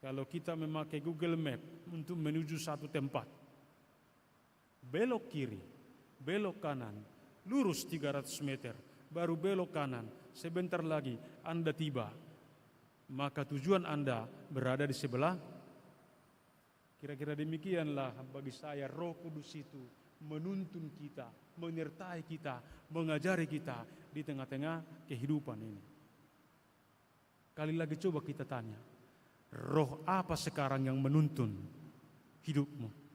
Kalau kita memakai Google Map untuk menuju satu tempat, belok kiri, belok kanan, lurus 300 meter, baru belok kanan, sebentar lagi Anda tiba, maka tujuan Anda berada di sebelah. Kira-kira demikianlah bagi saya Roh Kudus itu menuntun kita, menyertai kita, mengajari kita di tengah-tengah kehidupan ini. Kali lagi coba kita tanya, roh apa sekarang yang menuntun hidupmu?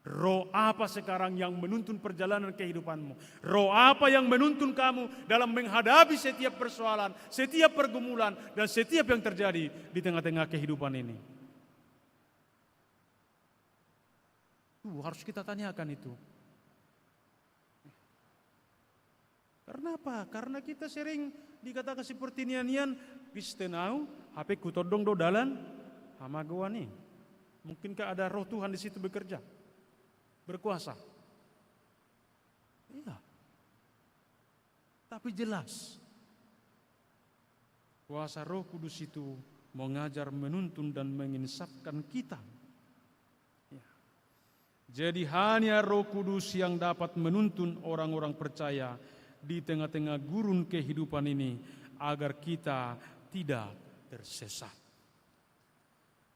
Roh apa sekarang yang menuntun perjalanan kehidupanmu? Roh apa yang menuntun kamu dalam menghadapi setiap persoalan, setiap pergumulan, dan setiap yang terjadi di tengah-tengah kehidupan ini? Harus kita tanyakan itu. Karena apa? Karena kita sering dikatakan seperti nian-nian, Kristenau, HP kutodong do dalan, hamagawani. Mungkinkah ada Roh Tuhan di situ bekerja? Berkuasa. Iya. Tapi jelas kuasa Roh Kudus itu mengajar, menuntun dan menginsafkan kita. Ya. Jadi hanya Roh Kudus yang dapat menuntun orang-orang percaya di tengah-tengah gurun kehidupan ini agar kita tidak tersesat.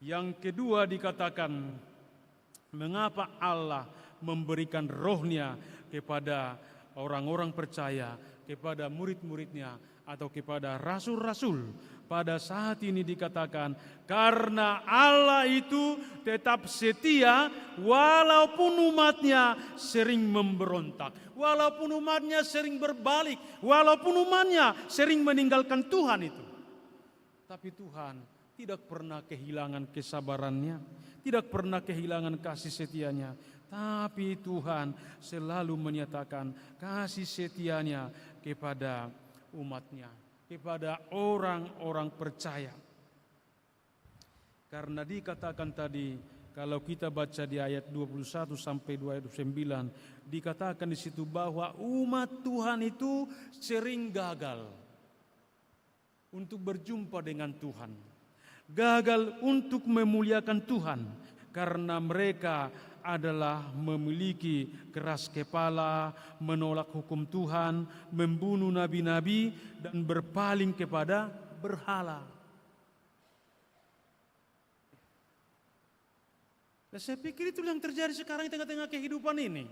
Yang kedua dikatakan, mengapa Allah memberikan Roh-Nya kepada orang-orang percaya, kepada murid-muridnya, atau kepada rasul-rasul. Pada saat ini dikatakan, karena Allah itu tetap setia walaupun umatnya sering memberontak, walaupun umatnya sering berbalik, walaupun umatnya sering meninggalkan Tuhan itu. Tapi Tuhan tidak pernah kehilangan kesabarannya, tidak pernah kehilangan kasih setianya. Tapi Tuhan selalu menyatakan kasih setianya kepada umatnya, kepada orang-orang percaya. Karena dikatakan tadi, kalau kita baca di ayat 21 sampai 29, dikatakan di situ bahwa umat Tuhan itu sering gagal untuk berjumpa dengan Tuhan. Gagal untuk memuliakan Tuhan karena mereka adalah memiliki keras kepala, menolak hukum Tuhan, membunuh nabi-nabi, dan berpaling kepada berhala. Dan saya pikir itu yang terjadi sekarang di tengah-tengah kehidupan ini.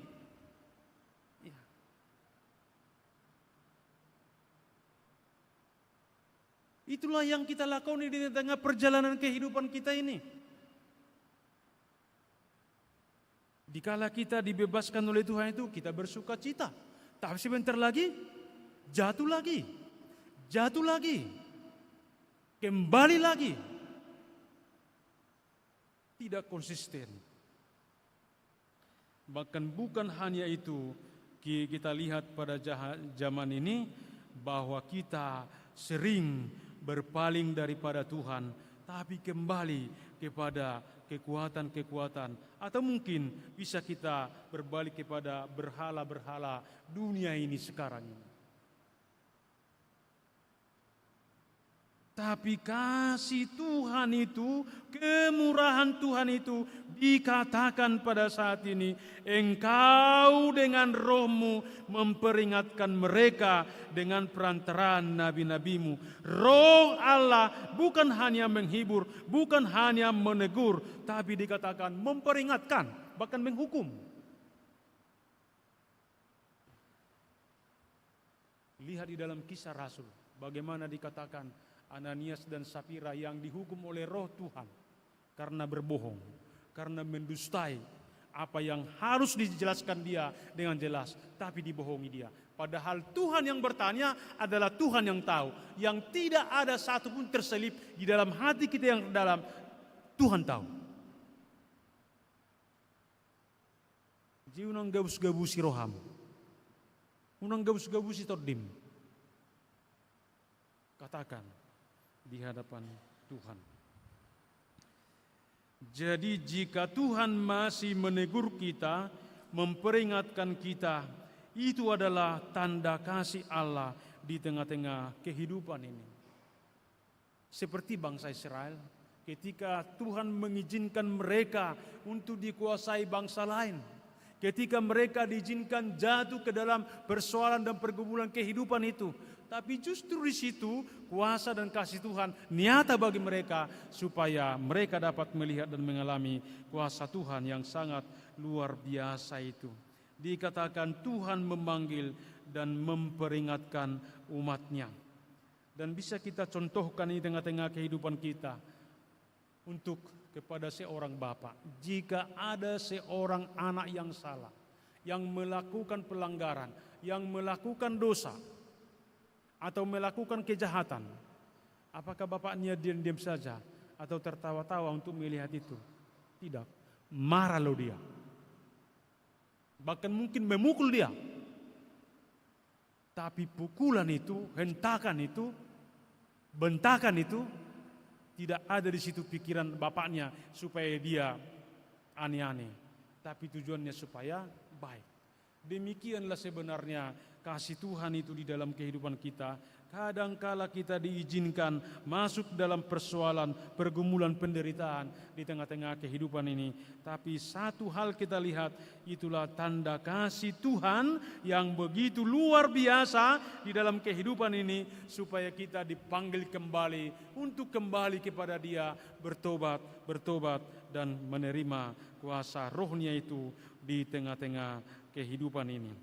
Ya. Itulah yang kita lakukan di tengah perjalanan kehidupan kita ini. Dikala kita dibebaskan oleh Tuhan itu kita bersuka cita. Tapi sebentar lagi jatuh lagi. Jatuh lagi. Kembali lagi. Tidak konsisten. Bahkan bukan hanya itu, kita lihat pada zaman ini bahwa kita sering berpaling daripada Tuhan, tapi kembali kepada kekuatan-kekuatan, atau mungkin bisa kita berbalik kepada berhala-berhala dunia ini sekarang ini. Tapi kasih Tuhan itu, kemurahan Tuhan itu dikatakan pada saat ini, engkau dengan rohmu memperingatkan mereka dengan perantaraan nabi-nabimu. Roh Allah bukan hanya menghibur, bukan hanya menegur, tapi dikatakan memperingatkan, bahkan menghukum. Lihat di dalam Kisah Rasul, bagaimana dikatakan Ananias dan Sapira yang dihukum oleh roh Tuhan karena berbohong, karena mendustai apa yang harus dijelaskan dia dengan jelas, tapi dibohongi dia. Padahal Tuhan yang bertanya adalah Tuhan yang tahu, yang tidak ada satupun terselip di dalam hati kita yang dalam, Tuhan tahu. Jadi unang gabus-gabusi roham, unang gabus-gabusi tordim. Katakan di hadapan Tuhan. Jadi jika Tuhan masih menegur kita, memperingatkan kita, itu adalah tanda kasih Allah di tengah-tengah kehidupan ini. Seperti bangsa Israel, ketika Tuhan mengizinkan mereka untuk dikuasai bangsa lain, ketika mereka diizinkan jatuh ke dalam persoalan dan pergumulan kehidupan itu, tapi justru di situ kuasa dan kasih Tuhan nyata bagi mereka supaya mereka dapat melihat dan mengalami kuasa Tuhan yang sangat luar biasa itu. Dikatakan Tuhan memanggil dan memperingatkan umatnya. Dan bisa kita contohkan di tengah-tengah kehidupan kita untuk kepada seorang bapak. Jika ada seorang anak yang salah, yang melakukan pelanggaran, yang melakukan dosa, atau melakukan kejahatan, apakah bapaknya diam-diam saja atau tertawa-tawa untuk melihat itu? Tidak, marah loh dia, bahkan mungkin memukul dia. Tapi pukulan itu, hentakan itu, bentakan itu tidak ada di situ pikiran bapaknya supaya dia aneh-aneh, tapi tujuannya supaya baik. Demikianlah sebenarnya kasih Tuhan itu di dalam kehidupan kita. Kadangkala kita diizinkan masuk dalam persoalan, pergumulan, penderitaan di tengah-tengah kehidupan ini. Tapi satu hal kita lihat, itulah tanda kasih Tuhan yang begitu luar biasa di dalam kehidupan ini, supaya kita dipanggil kembali untuk kembali kepada Dia, bertobat dan menerima kuasa rohnya itu di tengah-tengah kehidupan ini.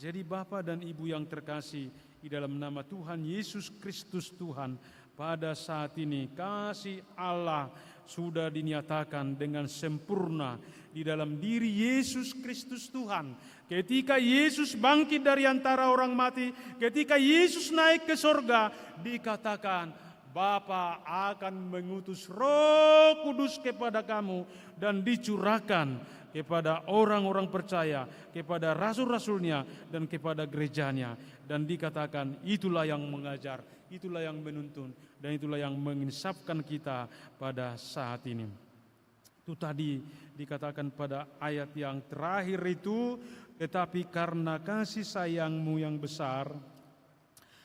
Jadi Bapa dan Ibu yang terkasih, di dalam nama Tuhan Yesus Kristus Tuhan, pada saat ini kasih Allah sudah dinyatakan dengan sempurna di dalam diri Yesus Kristus Tuhan. Ketika Yesus bangkit dari antara orang mati, ketika Yesus naik ke sorga, dikatakan Bapa akan mengutus Roh Kudus kepada kamu dan dicurahkan kepada orang-orang percaya, kepada rasul-rasulnya dan kepada gerejanya. Dan dikatakan itulah yang mengajar, itulah yang menuntun, dan itulah yang menginsafkan kita pada saat ini. Itu tadi dikatakan pada ayat yang terakhir itu, tetapi karena kasih sayangmu yang besar,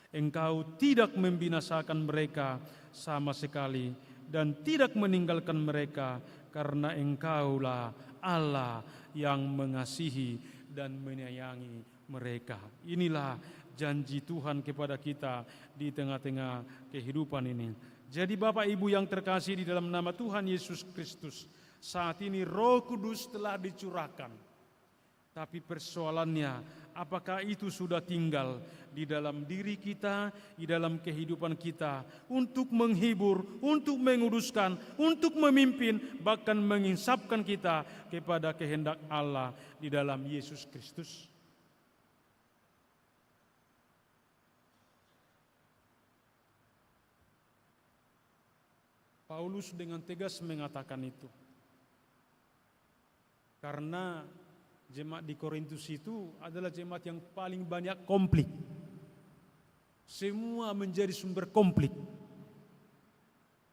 engkau tidak membinasakan mereka sama sekali dan tidak meninggalkan mereka, karena engkaulah Allah yang mengasihi dan menyayangi mereka. Inilah janji Tuhan kepada kita di tengah-tengah kehidupan ini. Jadi Bapak Ibu yang terkasih di dalam nama Tuhan Yesus Kristus, saat ini Roh Kudus telah dicurahkan. Tapi persoalannya, apakah itu sudah tinggal di dalam diri kita, di dalam kehidupan kita, untuk menghibur, untuk menguduskan, untuk memimpin, bahkan menginsapkan kita kepada kehendak Allah di dalam Yesus Kristus? Paulus dengan tegas mengatakan itu. Karena jemaat di Korintus itu adalah jemaat yang paling banyak konflik. Semua menjadi sumber konflik.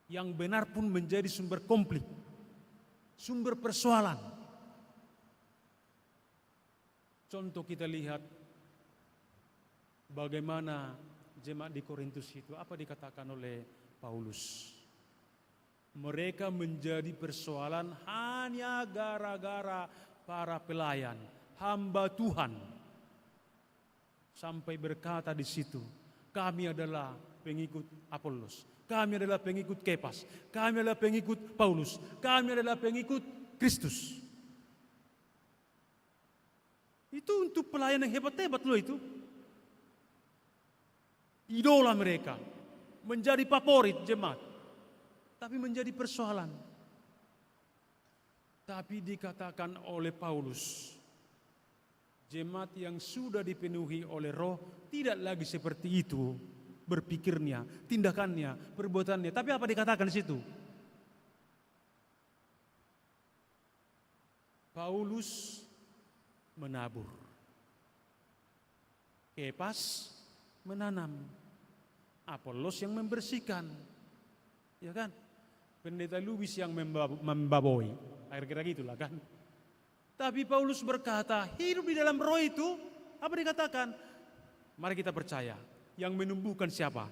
Yang benar pun menjadi sumber konflik. Sumber persoalan. Contoh kita lihat bagaimana jemaat di Korintus itu, apa dikatakan oleh Paulus. Mereka menjadi persoalan hanya gara-gara para pelayan, hamba Tuhan. Sampai berkata di situ, kami adalah pengikut Apolos, kami adalah pengikut Kefas, kami adalah pengikut Paulus, kami adalah pengikut Kristus. Itu untuk pelayan yang hebat-hebat loh itu. Idola mereka, menjadi favorit jemaat. Tapi menjadi persoalan. Tapi dikatakan oleh Paulus, jemaat yang sudah dipenuhi oleh Roh tidak lagi seperti itu berpikirnya, tindakannya, perbuatannya. Tapi apa dikatakan di situ? Paulus menabur, Kefas menanam, Apolos yang membersihkan, ya kan? Pendeta Lubis yang membaboi, kira-kira gitulah kan. Tapi Paulus berkata, hidup di dalam Roh itu, apa dikatakan? Mari kita percaya, yang menumbuhkan siapa?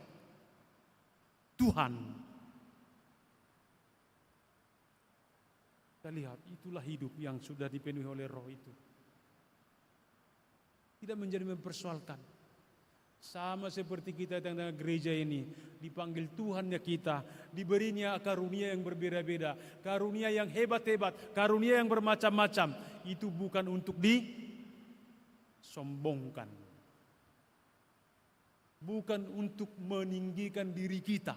Tuhan. Kita lihat, itulah hidup yang sudah dipenuhi oleh Roh itu. Tidak menjadi mempersoalkan. Sama seperti kita tentang gereja ini, dipanggil Tuhan ya kita, diberinya karunia yang berbeda-beda, karunia yang hebat-hebat, karunia yang bermacam-macam. Itu bukan untuk disombongkan, bukan untuk meninggikan diri kita,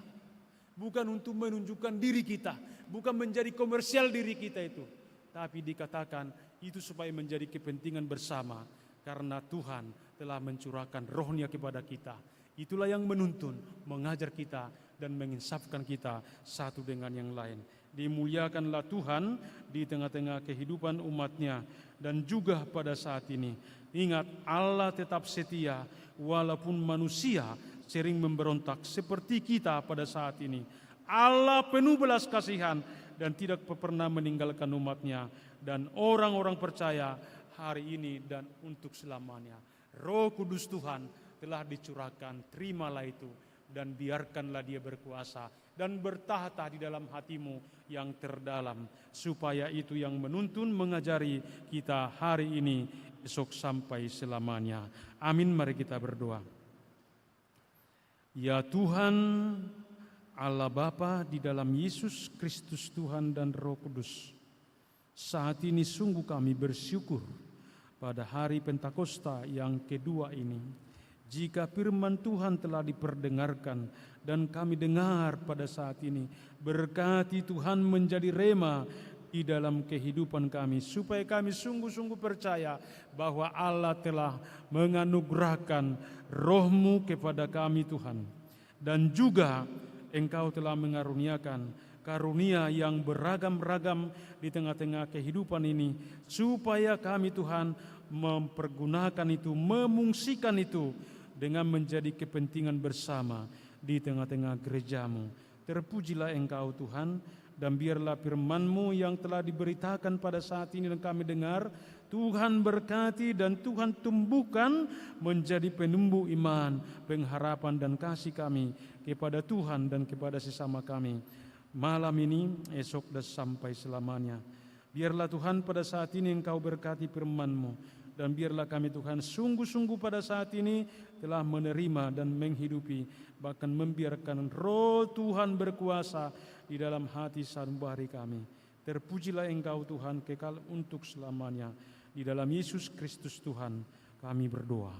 bukan untuk menunjukkan diri kita, bukan menjadi komersial diri kita itu, tapi dikatakan itu supaya menjadi kepentingan bersama. Karena Tuhan telah mencurahkan Roh-Nya kepada kita. Itulah yang menuntun, mengajar kita dan menginsafkan kita satu dengan yang lain. Dimuliakanlah Tuhan di tengah-tengah kehidupan umat-Nya dan juga pada saat ini. Ingat, Allah tetap setia walaupun manusia sering memberontak seperti kita pada saat ini. Allah penuh belas kasihan dan tidak pernah meninggalkan umat-Nya dan orang-orang percaya hari ini dan untuk selamanya. Roh Kudus Tuhan telah dicurahkan, terimalah itu dan biarkanlah Dia berkuasa dan bertahta di dalam hatimu yang terdalam, supaya itu yang menuntun mengajari kita hari ini, esok sampai selamanya. Amin. Mari kita berdoa. Ya Tuhan Allah Bapa di dalam Yesus Kristus Tuhan dan Roh Kudus, saat ini sungguh kami bersyukur pada hari Pentakosta yang kedua ini, jika firman Tuhan telah diperdengarkan dan kami dengar pada saat ini, berkati Tuhan menjadi rema di dalam kehidupan kami, supaya kami sungguh-sungguh percaya bahwa Allah telah menganugerahkan Roh-Mu kepada kami Tuhan, dan juga Engkau telah mengaruniakan karunia yang beragam-ragam di tengah-tengah kehidupan ini, supaya kami Tuhan mempergunakan itu, memungsikan itu dengan menjadi kepentingan bersama di tengah-tengah gereja-Mu. Terpujilah Engkau Tuhan, dan biarlah firman-Mu yang telah diberitakan pada saat ini dan kami dengar, Tuhan berkati dan Tuhan tumbuhkan menjadi penumbuh iman, pengharapan dan kasih kami kepada Tuhan dan kepada sesama kami. Malam ini, esok dan sampai selamanya. Biarlah Tuhan pada saat ini Engkau berkati firman-Mu, dan biarlah kami Tuhan sungguh-sungguh pada saat ini telah menerima dan menghidupi, bahkan membiarkan Roh Tuhan berkuasa di dalam hati sanubari kami. Terpujilah Engkau Tuhan kekal untuk selamanya. Di dalam Yesus Kristus Tuhan kami berdoa.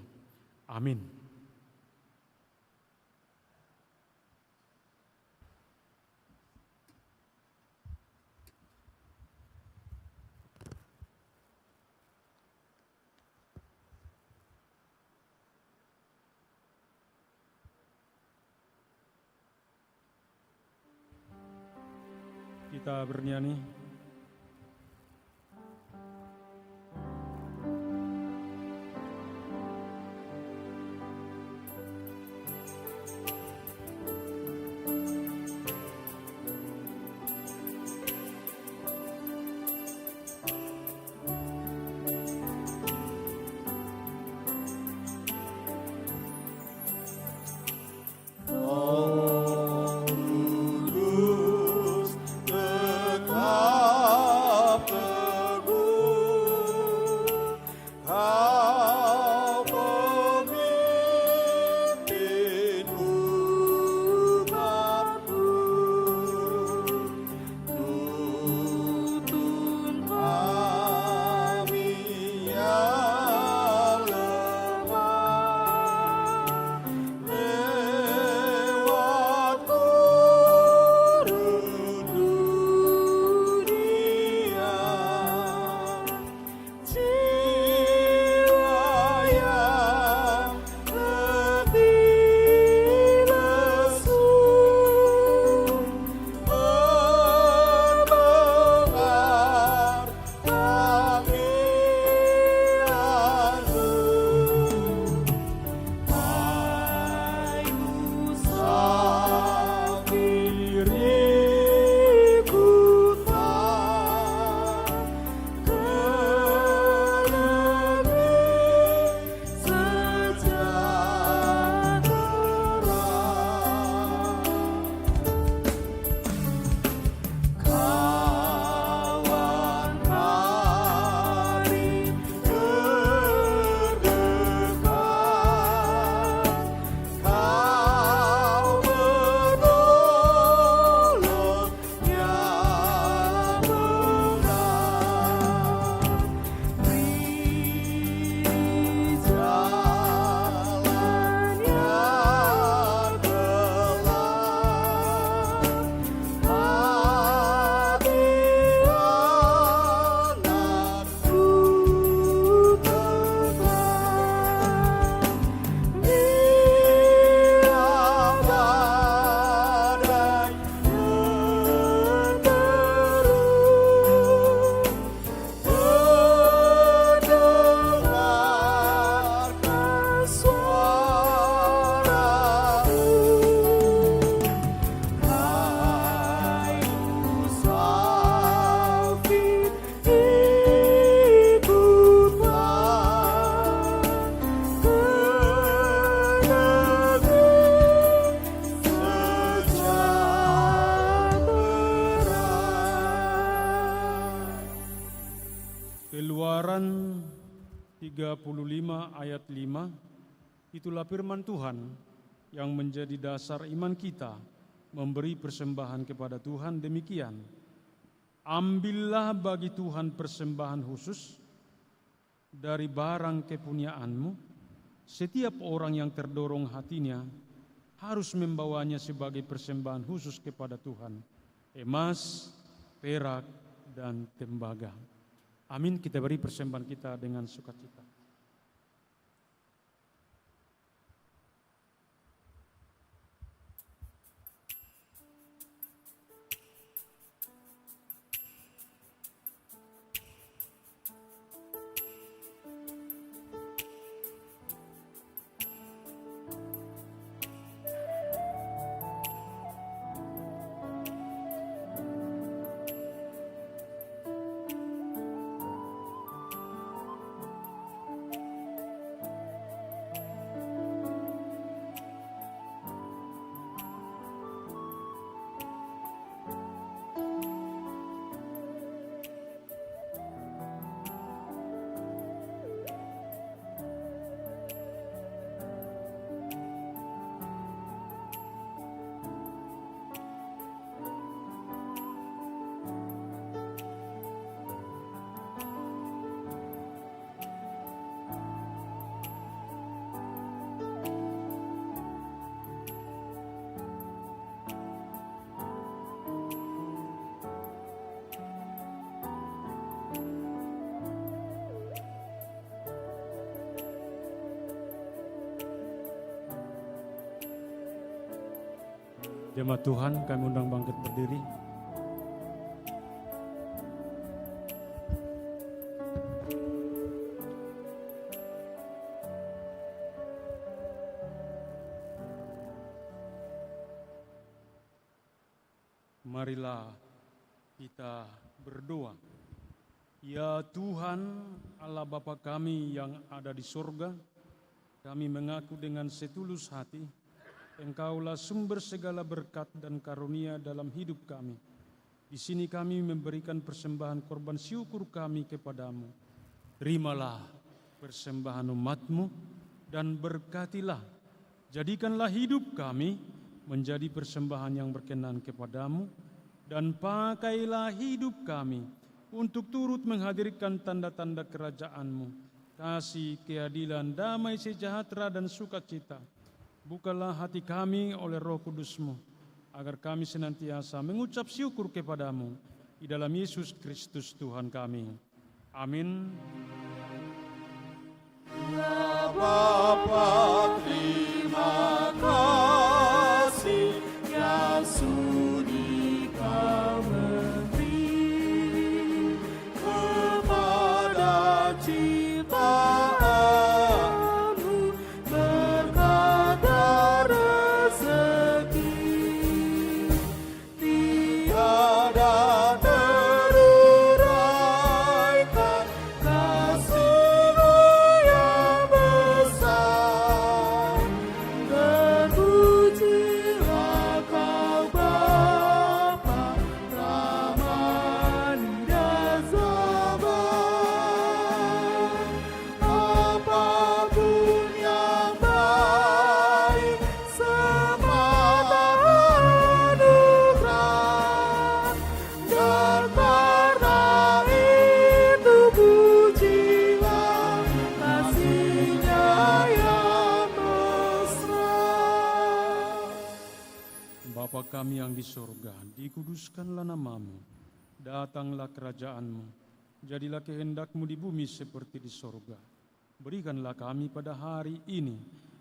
Amin. Kita bernyanyi. Keluaran 35 ayat 5, itulah firman Tuhan yang menjadi dasar iman kita memberi persembahan kepada Tuhan demikian. Ambillah bagi Tuhan persembahan khusus dari barang kepunyaanmu. Setiap orang yang terdorong hatinya harus membawanya sebagai persembahan khusus kepada Tuhan. Emas, perak, dan tembaga. Amin, kita beri persembahan kita dengan sukacita. Jemaat Tuhan, kami undang bangkit berdiri. Marilah kita berdoa. Ya Tuhan, Allah Bapa kami yang ada di surga, kami mengaku dengan setulus hati, Engkaulah sumber segala berkat dan karunia dalam hidup kami. Di sini kami memberikan persembahan korban syukur kami kepadamu. Terimalah persembahan umat-Mu dan berkatilah. Jadikanlah hidup kami menjadi persembahan yang berkenan kepadamu, dan pakailah hidup kami untuk turut menghadirkan tanda-tanda kerajaan-Mu, kasih, keadilan, damai sejahtera, dan sukacita. Bukalah hati kami oleh Roh Kudus-Mu, agar kami senantiasa mengucap syukur kepadamu, di dalam Yesus Kristus Tuhan kami. Amin. Ya Bapa, terima kasih yang sudi Kau beri kepada ciptaanmu, berkat dan rezeki tiada teruraikan kasih-Mu yang besar. Terpujilah Kau Bapa, Rahmani dan Sabar. Apapun yang baik, semata anugerah, dan karena itu pujilah kasih-Nya yang mesra. Bapa kami yang di surga, dikuduskanlah nama-Mu, datanglah kerajaan-Mu, jadilah kehendak-Mu di bumi seperti di surga. Berikanlah kami pada hari ini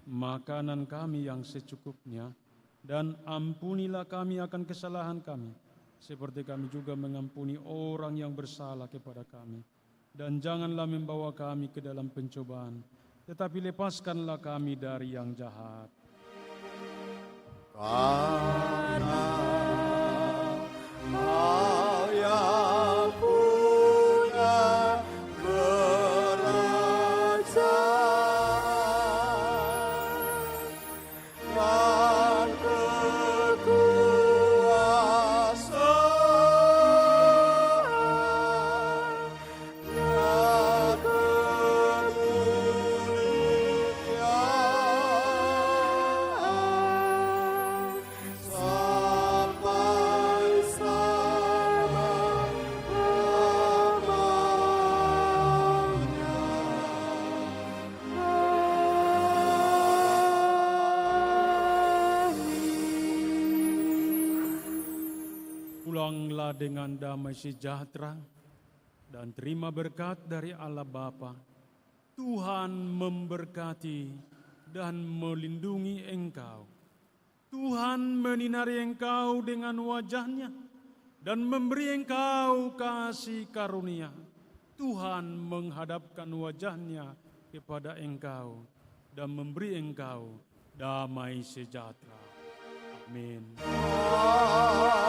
makanan kami yang secukupnya, dan ampunilah kami akan kesalahan kami, seperti kami juga mengampuni orang yang bersalah kepada kami. Dan janganlah membawa kami ke dalam pencobaan, tetapi lepaskanlah kami dari yang jahat. Karena Kau yang punya kerajaan dan kekuasaan dan kemuliaan sampai Pulanglah dengan damai sejahtera dan terima berkat dari Allah Bapa. Tuhan memberkati dan melindungi engkau. Tuhan menyinari engkau dengan wajah-Nya dan memberi engkau kasih karunia. Tuhan menghadapkan wajah-Nya kepada engkau dan memberi engkau damai sejahtera. Amin. Amin.